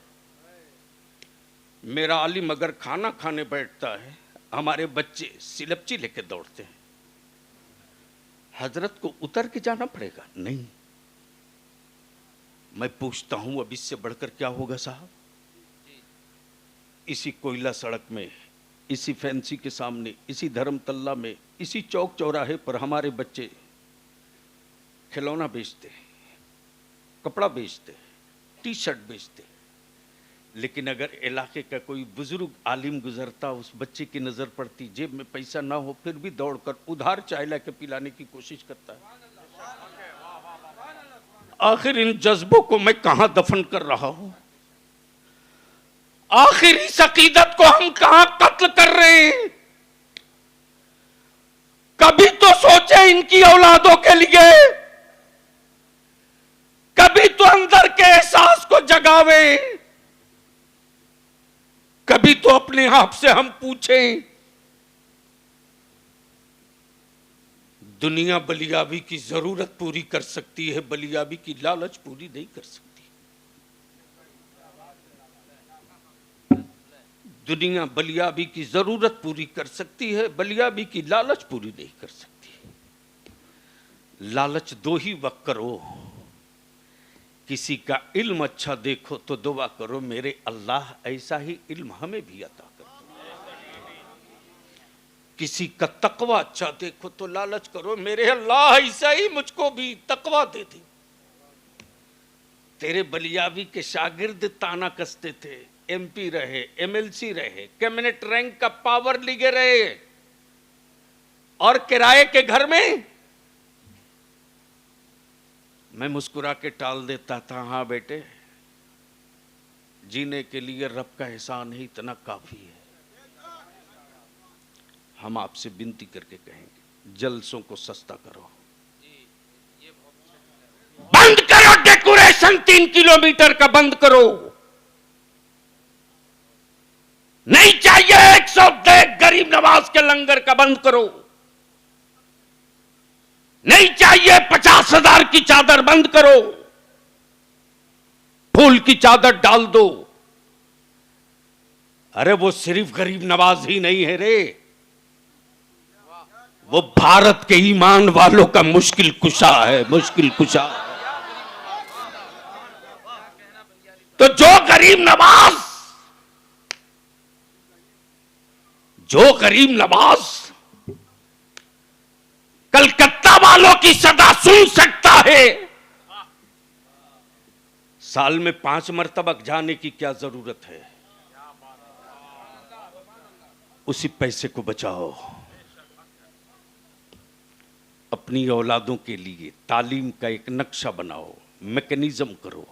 मेरा आलिम अगर खाना खाने बैठता है, हमारे बच्चे सिलपची लेकर दौड़ते हैं। हजरत को उतर के जाना पड़ेगा? नहीं। मैं पूछता हूं अब इससे बढ़कर क्या होगा साहब? इसी कोयला सड़क में, इसी फैंसी के सामने, इसी धर्मतल्ला में, इसी चौक चौराहे पर हमारे बच्चे खिलौना बेचते, कपड़ा बेचते, टी शर्ट बेचते। लेकिन अगर इलाके का कोई बुजुर्ग आलिम गुजरता, उस बच्चे की नजर पड़ती, जेब में पैसा ना हो, फिर भी दौड़कर उधार चाय लाके पिलाने की कोशिश करता है। आखिर इन जज्बों को मैं कहां दफन कर रहा हूं? आखिर इस अकीदत को हम कहां कत्ल कर रहे हैं? कभी तो सोचे इनकी औलादों के लिए, कभी तो अंदर के एहसास को जगावे, कभी तो अपने आप से हम पूछें, दुनिया बलियाबी की जरूरत पूरी कर सकती है, बलियाबी की लालच पूरी नहीं कर सकती। दुनिया बलियाबी की जरूरत पूरी कर सकती है, बलियाबी की लालच पूरी नहीं कर सकती। लालच दो ही वक्त करो, किसी का इल्म अच्छा देखो तो दुआ करो मेरे अल्लाह ऐसा ही इल्म हमें भी अता कर। किसी का तकवा अच्छा देखो तो लालच करो मेरे अल्लाह ऐसा ही मुझको भी तकवा दे दे। तेरे बलियाबी के शागिर्द ताना कसते थे, एमपी रहे, एमएलसी रहे, कैबिनेट रैंक का पावर लिए रहे, और किराए के घर में मैं मुस्कुरा के टाल देता था, हाँ बेटे जीने के लिए रब का एहसान ही इतना काफी है। हम आपसे विनती करके कहेंगे जलसों को सस्ता करो, बंद करो डेकोरेशन 3 किलोमीटर का बंद करो। नहीं चाहिए 100 गरीब नवाज के लंगर का बंद करो। नहीं चाहिए 50,000 की चादर बंद करो, फूल की चादर डाल दो। अरे वो सिर्फ गरीब नवाज ही नहीं है रे, वो भारत के ईमान वालों का मुश्किल कुशा है, मुश्किल कुशा। तो जो गरीब नवाज कलकत्ता वालों की सदा सुन सकता है, साल में 5 मरतबा जाने की क्या जरूरत है। उसी पैसे को बचाओ, अपनी औलादों के लिए तालीम का एक नक्शा बनाओ, मैकेनिज्म करो।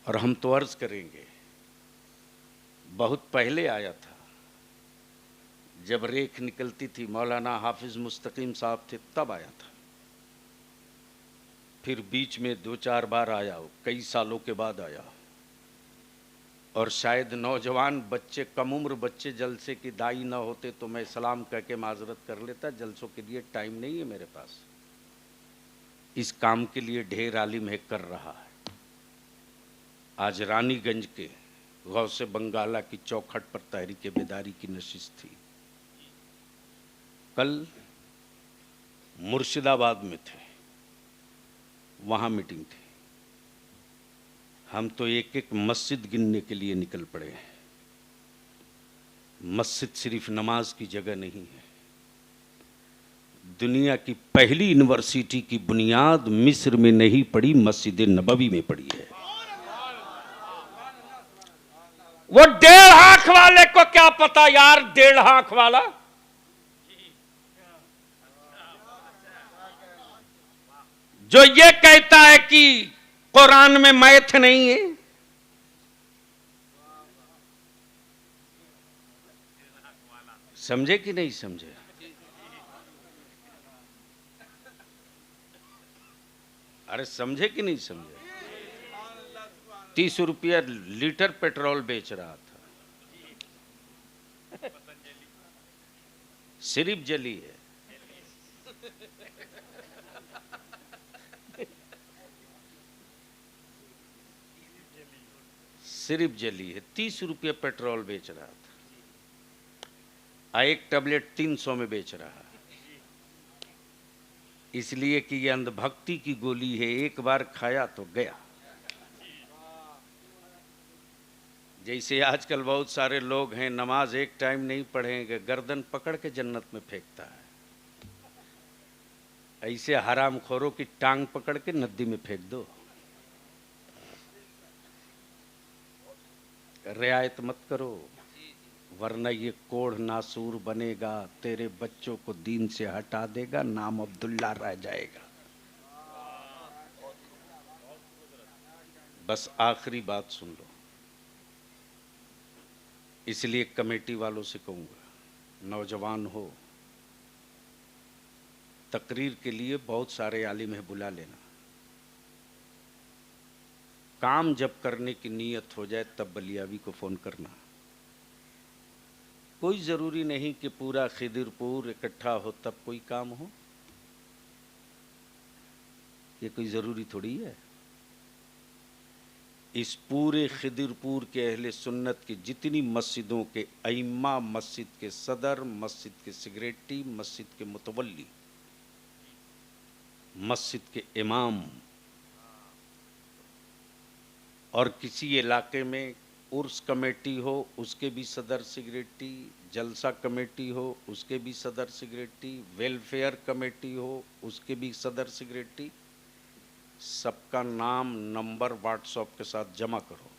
और हम तो अर्ज करेंगे, बहुत पहले आया था जब रेख निकलती थी, मौलाना हाफिज मुस्तकीम साहब थे तब आया था, फिर बीच में 2-4 बार आया, कई सालों के बाद आया। और शायद नौजवान बच्चे, कम उम्र बच्चे जलसे की दाई ना होते तो मैं सलाम कह के माजरत कर लेता, जलसों के लिए टाइम नहीं है मेरे पास। इस काम के लिए ढेर आलिम है कर रहा है। आज रानीगंज के गौसे बंगाला की चौखट पर तहरीक बेदारी की नशिस्त थी, कल मुर्शिदाबाद में थे, वहां मीटिंग थी। हम तो एक एक मस्जिद गिनने के लिए निकल पड़े हैं। मस्जिद सिर्फ नमाज की जगह नहीं है। दुनिया की पहली यूनिवर्सिटी की बुनियाद मिस्र में नहीं पड़ी, मस्जिद नबवी में पड़ी है। वो 1.5 आंख वाले को क्या पता यार, 1.5 आंख वाला जो ये कहता है कि कुरान में मैथ नहीं है। समझे कि नहीं समझे? अरे समझे कि नहीं समझे? 30 रुपया लीटर पेट्रोल बेच रहा था, सिर्फ जली है। सिर्फ जली है, 30 रुपये पेट्रोल बेच रहा था, एक टैबलेट 300 में बेच रहा है। इसलिए कि ये अंधभक्ति की गोली है, एक बार खाया तो गया। जैसे आजकल बहुत सारे लोग हैं, नमाज एक टाइम नहीं पढ़ेंगे, गर्दन पकड़ के जन्नत में फेंकता है। ऐसे हरामखोरों की टांग पकड़ के नदी में फेंक दो, रियायत मत करो, वरना ये कोढ़ नासूर बनेगा, तेरे बच्चों को दीन से हटा देगा, नाम अब्दुल्ला रह जाएगा। बस आखिरी बात सुन लो, इसलिए कमेटी वालों से कहूंगा, नौजवान हो, तकरीर के लिए बहुत सारे आलिम है, बुला लेना। काम जब करने की नीयत हो जाए तब बलियाबी को फोन करना। कोई जरूरी नहीं कि पूरा खिदिरपुर इकट्ठा हो तब कोई काम हो, ये कोई जरूरी थोड़ी है। इस पूरे खिदिरपुर के अहले सुन्नत की जितनी मस्जिदों के अइम्मा, मस्जिद के सदर, मस्जिद के सेक्रेटरी, मस्जिद के मुतवल्ली, मस्जिद के इमाम, और किसी इलाके में उर्स कमेटी हो उसके भी सदर सेक्रेटरी, जलसा कमेटी हो उसके भी सदर सेक्रेटरी, वेलफेयर कमेटी हो उसके भी सदर सेक्रेटरी, सबका नाम नंबर व्हाट्सएप के साथ जमा करो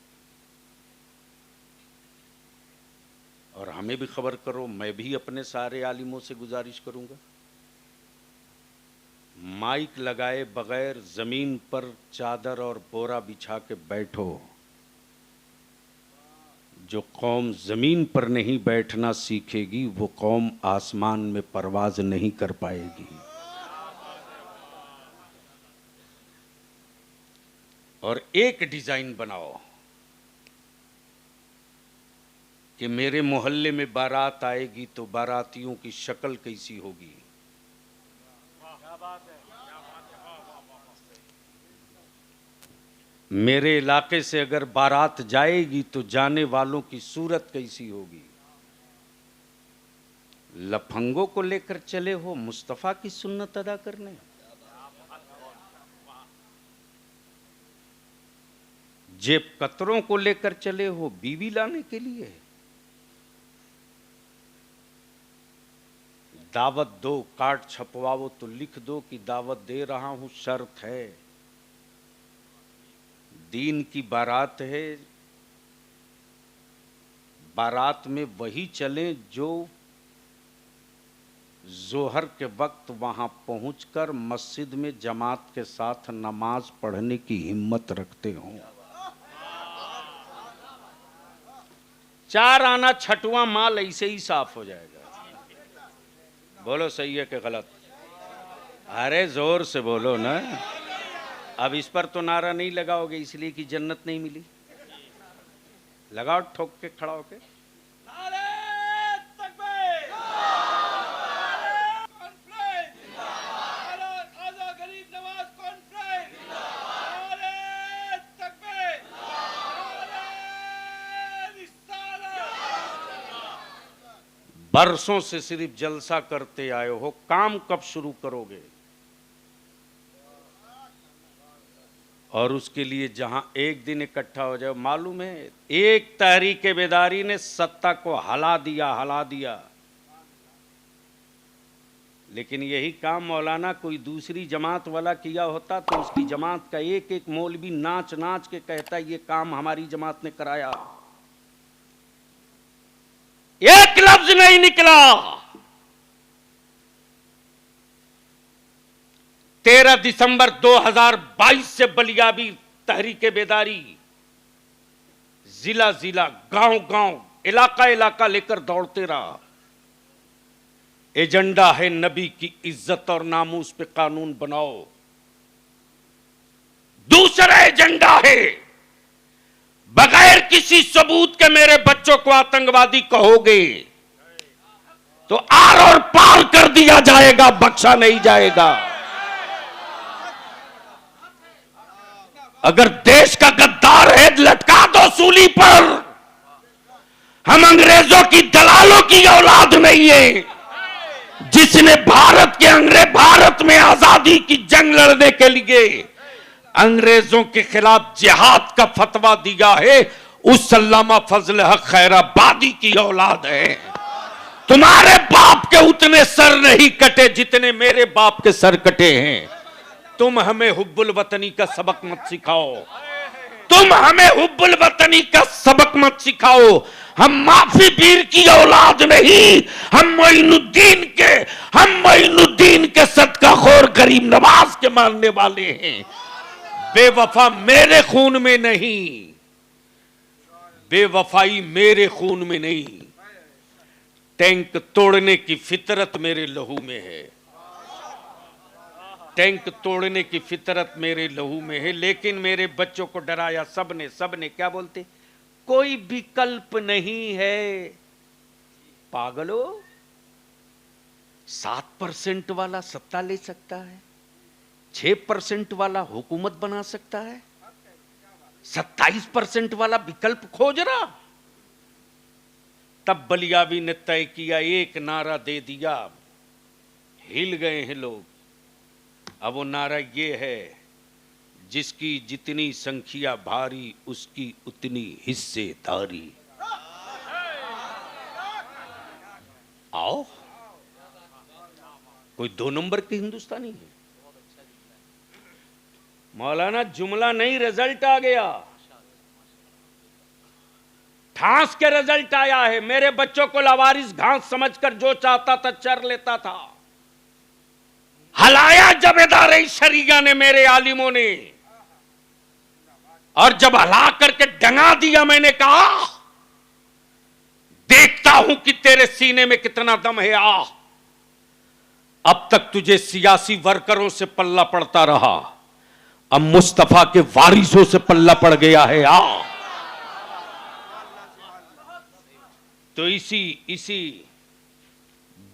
और हमें भी खबर करो। मैं भी अपने सारे आलिमों से गुजारिश करूंगा, माइक लगाए बगैर जमीन पर चादर और बोरा बिछा के बैठो। जो कौम जमीन पर नहीं बैठना सीखेगी वो कौम आसमान में परवाज नहीं कर पाएगी। और एक डिजाइन बनाओ कि मेरे मोहल्ले में बारात आएगी तो बारातियों की शक्ल कैसी होगी, मेरे इलाके से अगर बारात जाएगी तो जाने वालों की सूरत कैसी होगी। लफंगों को लेकर चले हो मुस्तफा की सुन्नत अदा करने, जेब कतरों को लेकर चले हो बीवी लाने के लिए। दावत दो, कार्ड छपवाओ तो लिख दो कि दावत दे रहा हूं, शर्त है दीन की बारात है, बारात में वही चलें जो जोहर के वक्त वहां पहुंचकर मस्जिद में जमात के साथ नमाज पढ़ने की हिम्मत रखते हों। 4 आना छठवां माल ऐसे ही साफ हो जाएगा। बोलो सही है कि गलत? अरे जोर से बोलो ना। अब इस पर तो नारा नहीं लगाओगे इसलिए कि जन्नत नहीं मिली। लगाओ ठोक के खड़ा होके। बरसों से सिर्फ जलसा करते आए हो, काम कब शुरू करोगे? और उसके लिए जहां एक दिन इकट्ठा हो जाए, मालूम है एक तहरीक बेदारी ने सत्ता को हिला दिया। लेकिन यही काम मौलाना कोई दूसरी जमात वाला किया होता तो उसकी जमात का एक एक मौलवी नाच नाच के कहता ये काम हमारी जमात ने कराया। एक लफ्ज नहीं निकला। 13 दिसंबर 2022 से बलियाबी तहरीके बेदारी जिला जिला, गांव गांव, इलाका इलाका लेकर दौड़ते रहा। एजेंडा है नबी की इज्जत और नामूस पे कानून बनाओ। दूसरा एजेंडा है बगैर किसी सबूत के मेरे बच्चों को आतंकवादी कहोगे तो आर और पार कर दिया जाएगा, बख्शा नहीं जाएगा। अगर देश का गद्दार है लटका दो सूली पर। हम अंग्रेजों की दलालों की औलाद नहीं है जिसने भारत में आजादी की जंग लड़ने के लिए अंग्रेजों के खिलाफ जिहाद का फतवा दिया है, उस अल्लामा फजल हक खैराबादी की औलाद है। तुम्हारे बाप के उतने सर नहीं कटे जितने मेरे बाप के सर कटे हैं। तुम हमें हुब्बुल वतनी का सबक मत सिखाओ। तुम हमें हुब्बुल वतनी का सबक मत सिखाओ। हम माफी पीर की औलाद नहीं, हम मोइनुद्दीन के सदकाखोर गरीब नवाज के मानने वाले हैं। बेवफा मेरे खून में नहीं, बेवफाई मेरे खून में नहीं। टैंक तोड़ने की फितरत मेरे लहू में है। टैंक तोड़ने की फितरत मेरे लहू में है। लेकिन मेरे बच्चों को डराया सबने क्या बोलते? कोई विकल्प नहीं है। पागलो, 7% वाला सत्ता ले सकता है, 6% वाला हुकूमत बना सकता है, 27% वाला विकल्प खोज रहा। तब बलियावी ने तय किया, एक नारा दे दिया, हिल गए हैं लोग। अब वो नारा ये है, जिसकी जितनी संख्या भारी उसकी उतनी हिस्सेदारी। आओ, कोई 2 नंबर के हिंदुस्तानी है? मौलाना जुमला नहीं, रिजल्ट आ गया, ठास के रिजल्ट आया है। मेरे बच्चों को लावारिस घास समझकर जो चाहता था चर लेता था। हलाया जब इदारे शरिया ने, मेरे आलिमों ने, और जब हला करके डंगा दिया, मैंने कहा देखता हूं कि तेरे सीने में कितना दम है। आ, अब तक तुझे सियासी वर्करों से पल्ला पड़ता रहा, अब मुस्तफा के वारिसों से पल्ला पड़ गया है। आ, तो इसी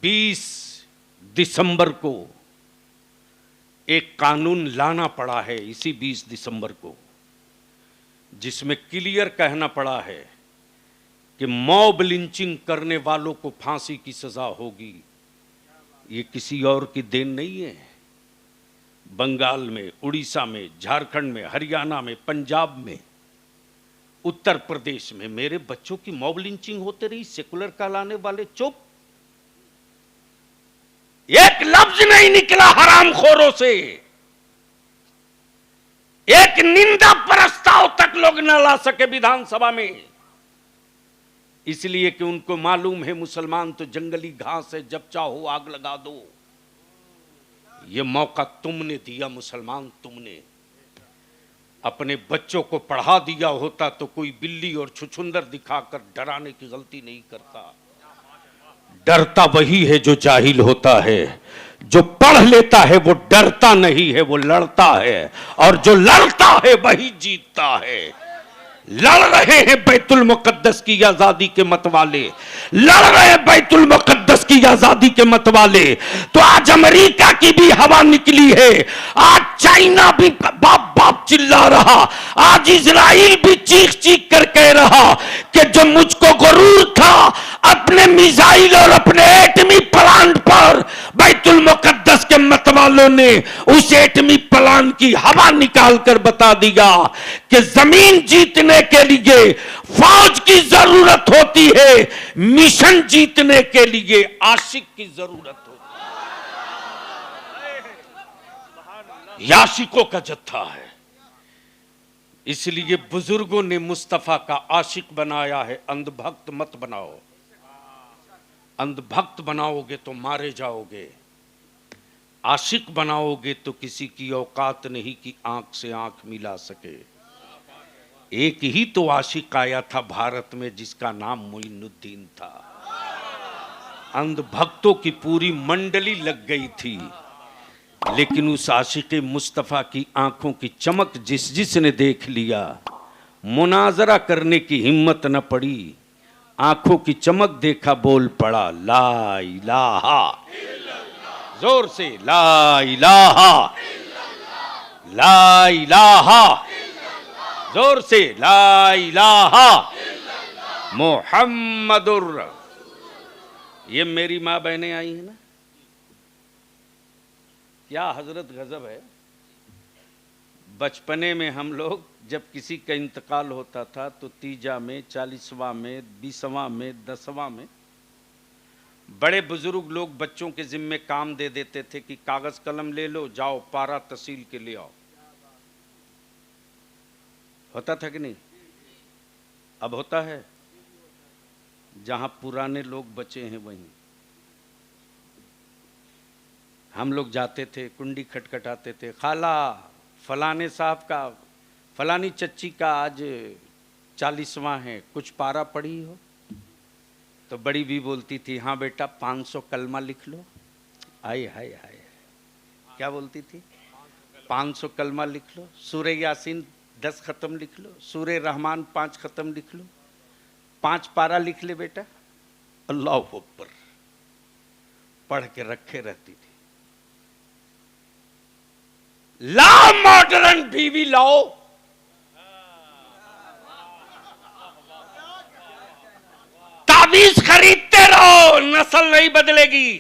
20 दिसंबर को एक कानून लाना पड़ा है, इसी 20 दिसंबर को, जिसमें क्लियर कहना पड़ा है कि मॉब लिंचिंग करने वालों को फांसी की सजा होगी। ये किसी और की देन नहीं है। बंगाल में, उड़ीसा में, झारखंड में, हरियाणा में, पंजाब में, उत्तर प्रदेश में मेरे बच्चों की मॉब लिंचिंग होते रही। सेकुलर कहलाने वाले चुप, एक लफ्ज नहीं निकला हरामखोरों से, एक निंदा प्रस्ताव तक लोग न ला सके विधानसभा में। इसलिए कि उनको मालूम है मुसलमान तो जंगली घास है, जब चाहो आग लगा दो। ये मौका तुमने दिया मुसलमान, तुमने अपने बच्चों को पढ़ा दिया होता तो कोई बिल्ली और छुछुंदर दिखाकर डराने की गलती नहीं करता। डरता वही है जो जाहिल होता है, जो पढ़ लेता है वो डरता नहीं है, वो लड़ता है, और जो लड़ता है वही जीतता है। लड़ रहे हैं बैतुल मुकद्दस की आजादी के मतवाले, लड़ रहे हैं बैतुल मुकद्दस की आजादी के मतवाले। तो आज अमेरिका की भी हवा निकली है, आज चाइना भी बाप बाप चिल्ला रहा, आज इजराइल भी चीख चीख कर कह रहा कि जो मुझको गुरूर था अपने मिसाइल और अपने एटमी प्लांट पर, बैतुल मुकद्दस के मतवालों ने उस एटमी प्लांट की हवा निकाल कर बता दिया कि जमीन जीतने के लिए फौज की जरूरत होती है, मिशन जीतने के लिए आशिक की जरूरत होती है। याशिकों का जत्था है। इसलिए बुजुर्गों ने मुस्तफा का आशिक बनाया है। अंधभक्त मत बनाओ, अंधभक्त बनाओगे तो मारे जाओगे, आशिक बनाओगे तो किसी की औकात नहीं कि आंख से आंख मिला सके। एक ही तो आशिक आया था भारत में जिसका नाम मोइनुद्दीन था। अंधभक्तों की पूरी मंडली लग गई थी, लेकिन उस आशिक मुस्तफा की आंखों की चमक जिसने देख लिया, मुनाजरा करने की हिम्मत न पड़ी। आंखों की चमक देखा, बोल पड़ा ला इलाहा, जोर से ला इलाहा, ला इलाहा, जोर से ला इलाहा मुहम्मदुर। ये मेरी माँ बहनें आई है ना, क्या हजरत गजब है। बचपने में हम लोग जब किसी का इंतकाल होता था तो तीजा में, 40वां में, 20वां में, 10वां में बड़े बुजुर्ग लोग बच्चों के जिम्मे काम दे देते थे कि कागज कलम ले लो, जाओ पारा तहसील के ले आओ। होता था कि नहीं? अब होता है? जहां पुराने लोग बचे हैं वहीं हम लोग जाते थे, कुंडी खटखटाते थे, खाला फलाने साहब का, फलानी चच्ची का आज 40वां है, कुछ पारा पढ़ी हो? तो बड़ी भी बोलती थी, हाँ बेटा 500 कलमा लिख लो। हाय हाय हाय, क्या बोलती थी? 500 कलमा लिख लो, सूरे यासीन 10 खत्म लिख लो, सूरे रहमान 5 खत्म लिख लो, 5 पारा लिख ले बेटा। अल्लाह अकबर पढ़ के रखे रहती थी। लाओ मॉडर्न बीवी लाओ, ताबीज खरीदते रहो, नस्ल नहीं बदलेगी।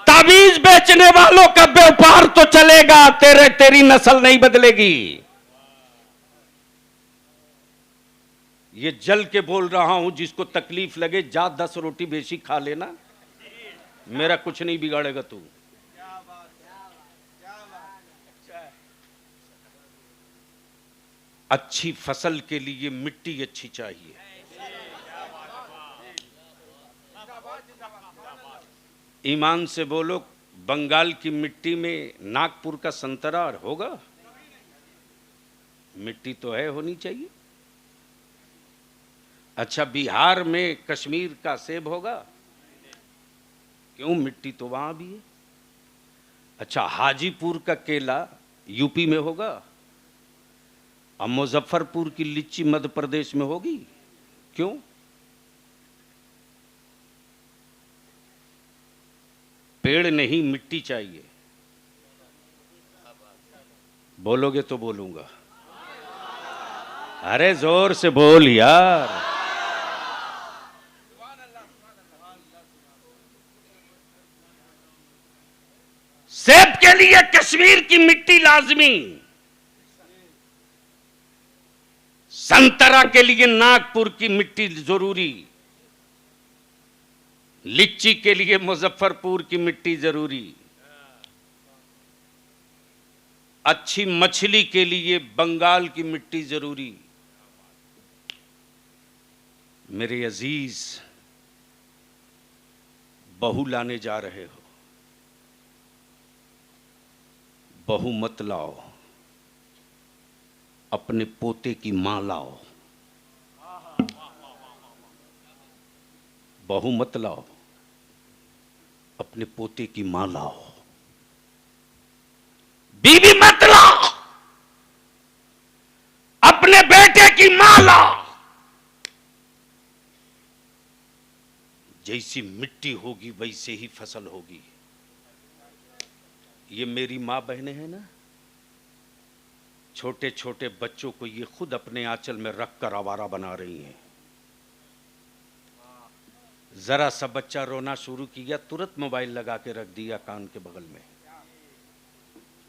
ताबीज बेचने वालों का व्यापार तो चलेगा, तेरी नस्ल नहीं बदलेगी। ये जल के बोल रहा हूं, जिसको तकलीफ लगे जा 10 रोटी बेशी खा लेना, मेरा कुछ नहीं बिगाड़ेगा तू। अच्छी फसल के लिए मिट्टी अच्छी चाहिए। ईमान से बोलो, बंगाल की मिट्टी में नागपुर का संतरा होगा? मिट्टी तो है, होनी चाहिए। अच्छा, बिहार में कश्मीर का सेब होगा? क्यों, मिट्टी तो वहां भी है। अच्छा, हाजीपुर का केला यूपी में होगा? अब मुजफ्फरपुर की लीची मध्य प्रदेश में होगी? क्यों? पेड़ नहीं, मिट्टी चाहिए। बोलोगे तो बोलूंगा। अरे जोर से बोल यार। सेब के लिए कश्मीर की मिट्टी लाजमी, संतरा के लिए नागपुर की मिट्टी जरूरी, लीची के लिए मुजफ्फरपुर की मिट्टी जरूरी, अच्छी मछली के लिए बंगाल की मिट्टी जरूरी। मेरे अजीज, बहू लाने जा रहे हो, बहू मत लाओ, अपने पोते की मां लाओ। बहू मत लाओ, अपने पोते की मां लाओ। बीवी मत लाओ, अपने बेटे की मां लाओ। जैसी मिट्टी होगी वैसे ही फसल होगी। ये मेरी मां बहनें हैं ना, छोटे छोटे बच्चों को ये खुद अपने आंचल में रखकर आवारा बना रही हैं। जरा सा बच्चा रोना शुरू किया, तुरंत मोबाइल लगा के रख दिया कान के बगल में।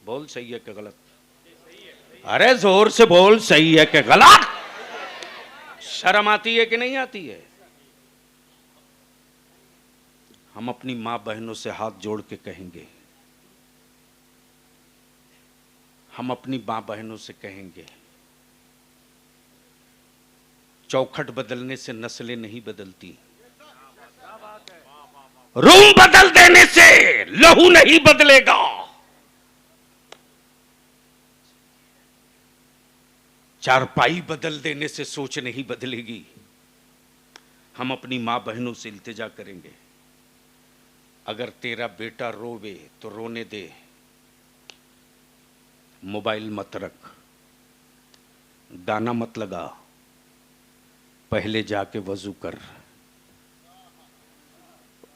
बोल सही है कि गलत? अरे जोर से बोल, सही है कि गलत? शर्म आती है कि नहीं आती है? हम अपनी मां बहनों से हाथ जोड़ के कहेंगे, हम अपनी मां बहनों से कहेंगे, चौखट बदलने से नस्लें नहीं बदलती, रूम बदल देने से लहू नहीं बदलेगा। चारपाई बदल देने से सोच नहीं बदलेगी। हम अपनी मां बहनों से इल्तिजा करेंगे, अगर तेरा बेटा रोवे तो रोने दे, मोबाइल मत रख, गाना मत लगा, पहले जाके वजू कर,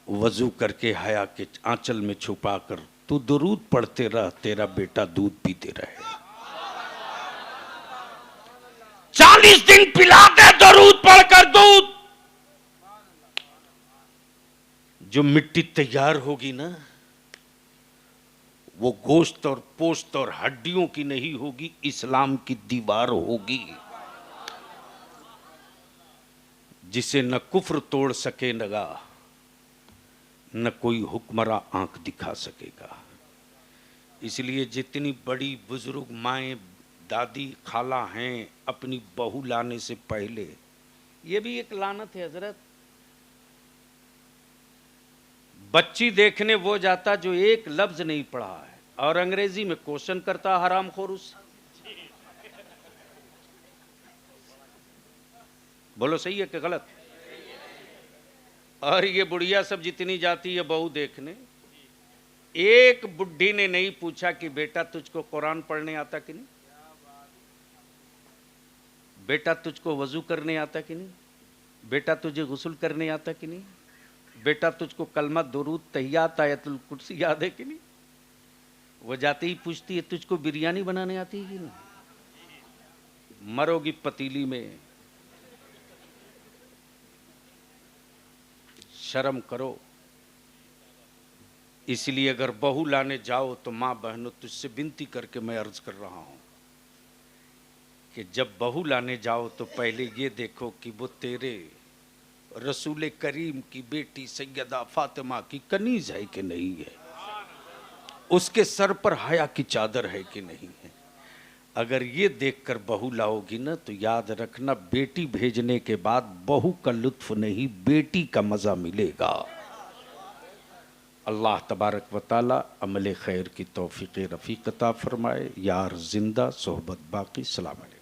वजू करके हया के आंचल में छुपा कर तू दुरूद पढ़ते रह, तेरा बेटा दूध पीते रहे। 40 दिन पिला दे दुरूद पढ़कर दूध। जो मिट्टी तैयार होगी ना, वो गोश्त और पोस्त और हड्डियों की नहीं होगी, इस्लाम की दीवार होगी, जिसे न कुफ्र तोड़ सके नगा, न कोई हुक्मरां आंख दिखा सकेगा। इसलिए जितनी बड़ी बुजुर्ग माएं, दादी, खाला हैं, अपनी बहू लाने से पहले, ये भी एक लानत है हजरत। बच्ची देखने वो जाता जो एक लफ्ज नहीं पढ़ा है और अंग्रेजी में क्वेश्चन करता हरामखोर उससे। बोलो सही है कि गलत? और ये बुढ़िया सब जितनी जाती है बहू देखने, एक बुढ़ी ने नहीं पूछा कि बेटा तुझको कुरान पढ़ने आता कि नहीं। बेटा तुझको वजू करने आता कि नहीं, बेटा तुझे गुस्ल करने आता कि नहीं, बेटा तुझको कलमा दुरूद तहियात आयतुल कुर्सी याद है कि नहीं। वो जाते ही पूछती है तुझको बिरयानी बनाने आती है कि नहीं। मरोगी पतीली में, शर्म करो। इसलिए अगर बहू लाने जाओ तो मां बहनों तुझसे विनती करके मैं अर्ज कर रहा हूं कि जब बहू लाने जाओ तो पहले ये देखो कि वो तेरे रसूल करीम की बेटी सैयदा फातिमा की कनीज है कि नहीं है, उसके सर पर हया की चादर है कि नहीं है। अगर ये देखकर बहू लाओगी ना तो याद रखना बेटी भेजने के बाद बहू का लुत्फ नहीं बेटी का मजा मिलेगा। अल्लाह तबारक व ताला अमल खैर की तौफीक रफ़ीक अता फरमाए। यार जिंदा सोहबत बाकी। सलाम अलैकुम।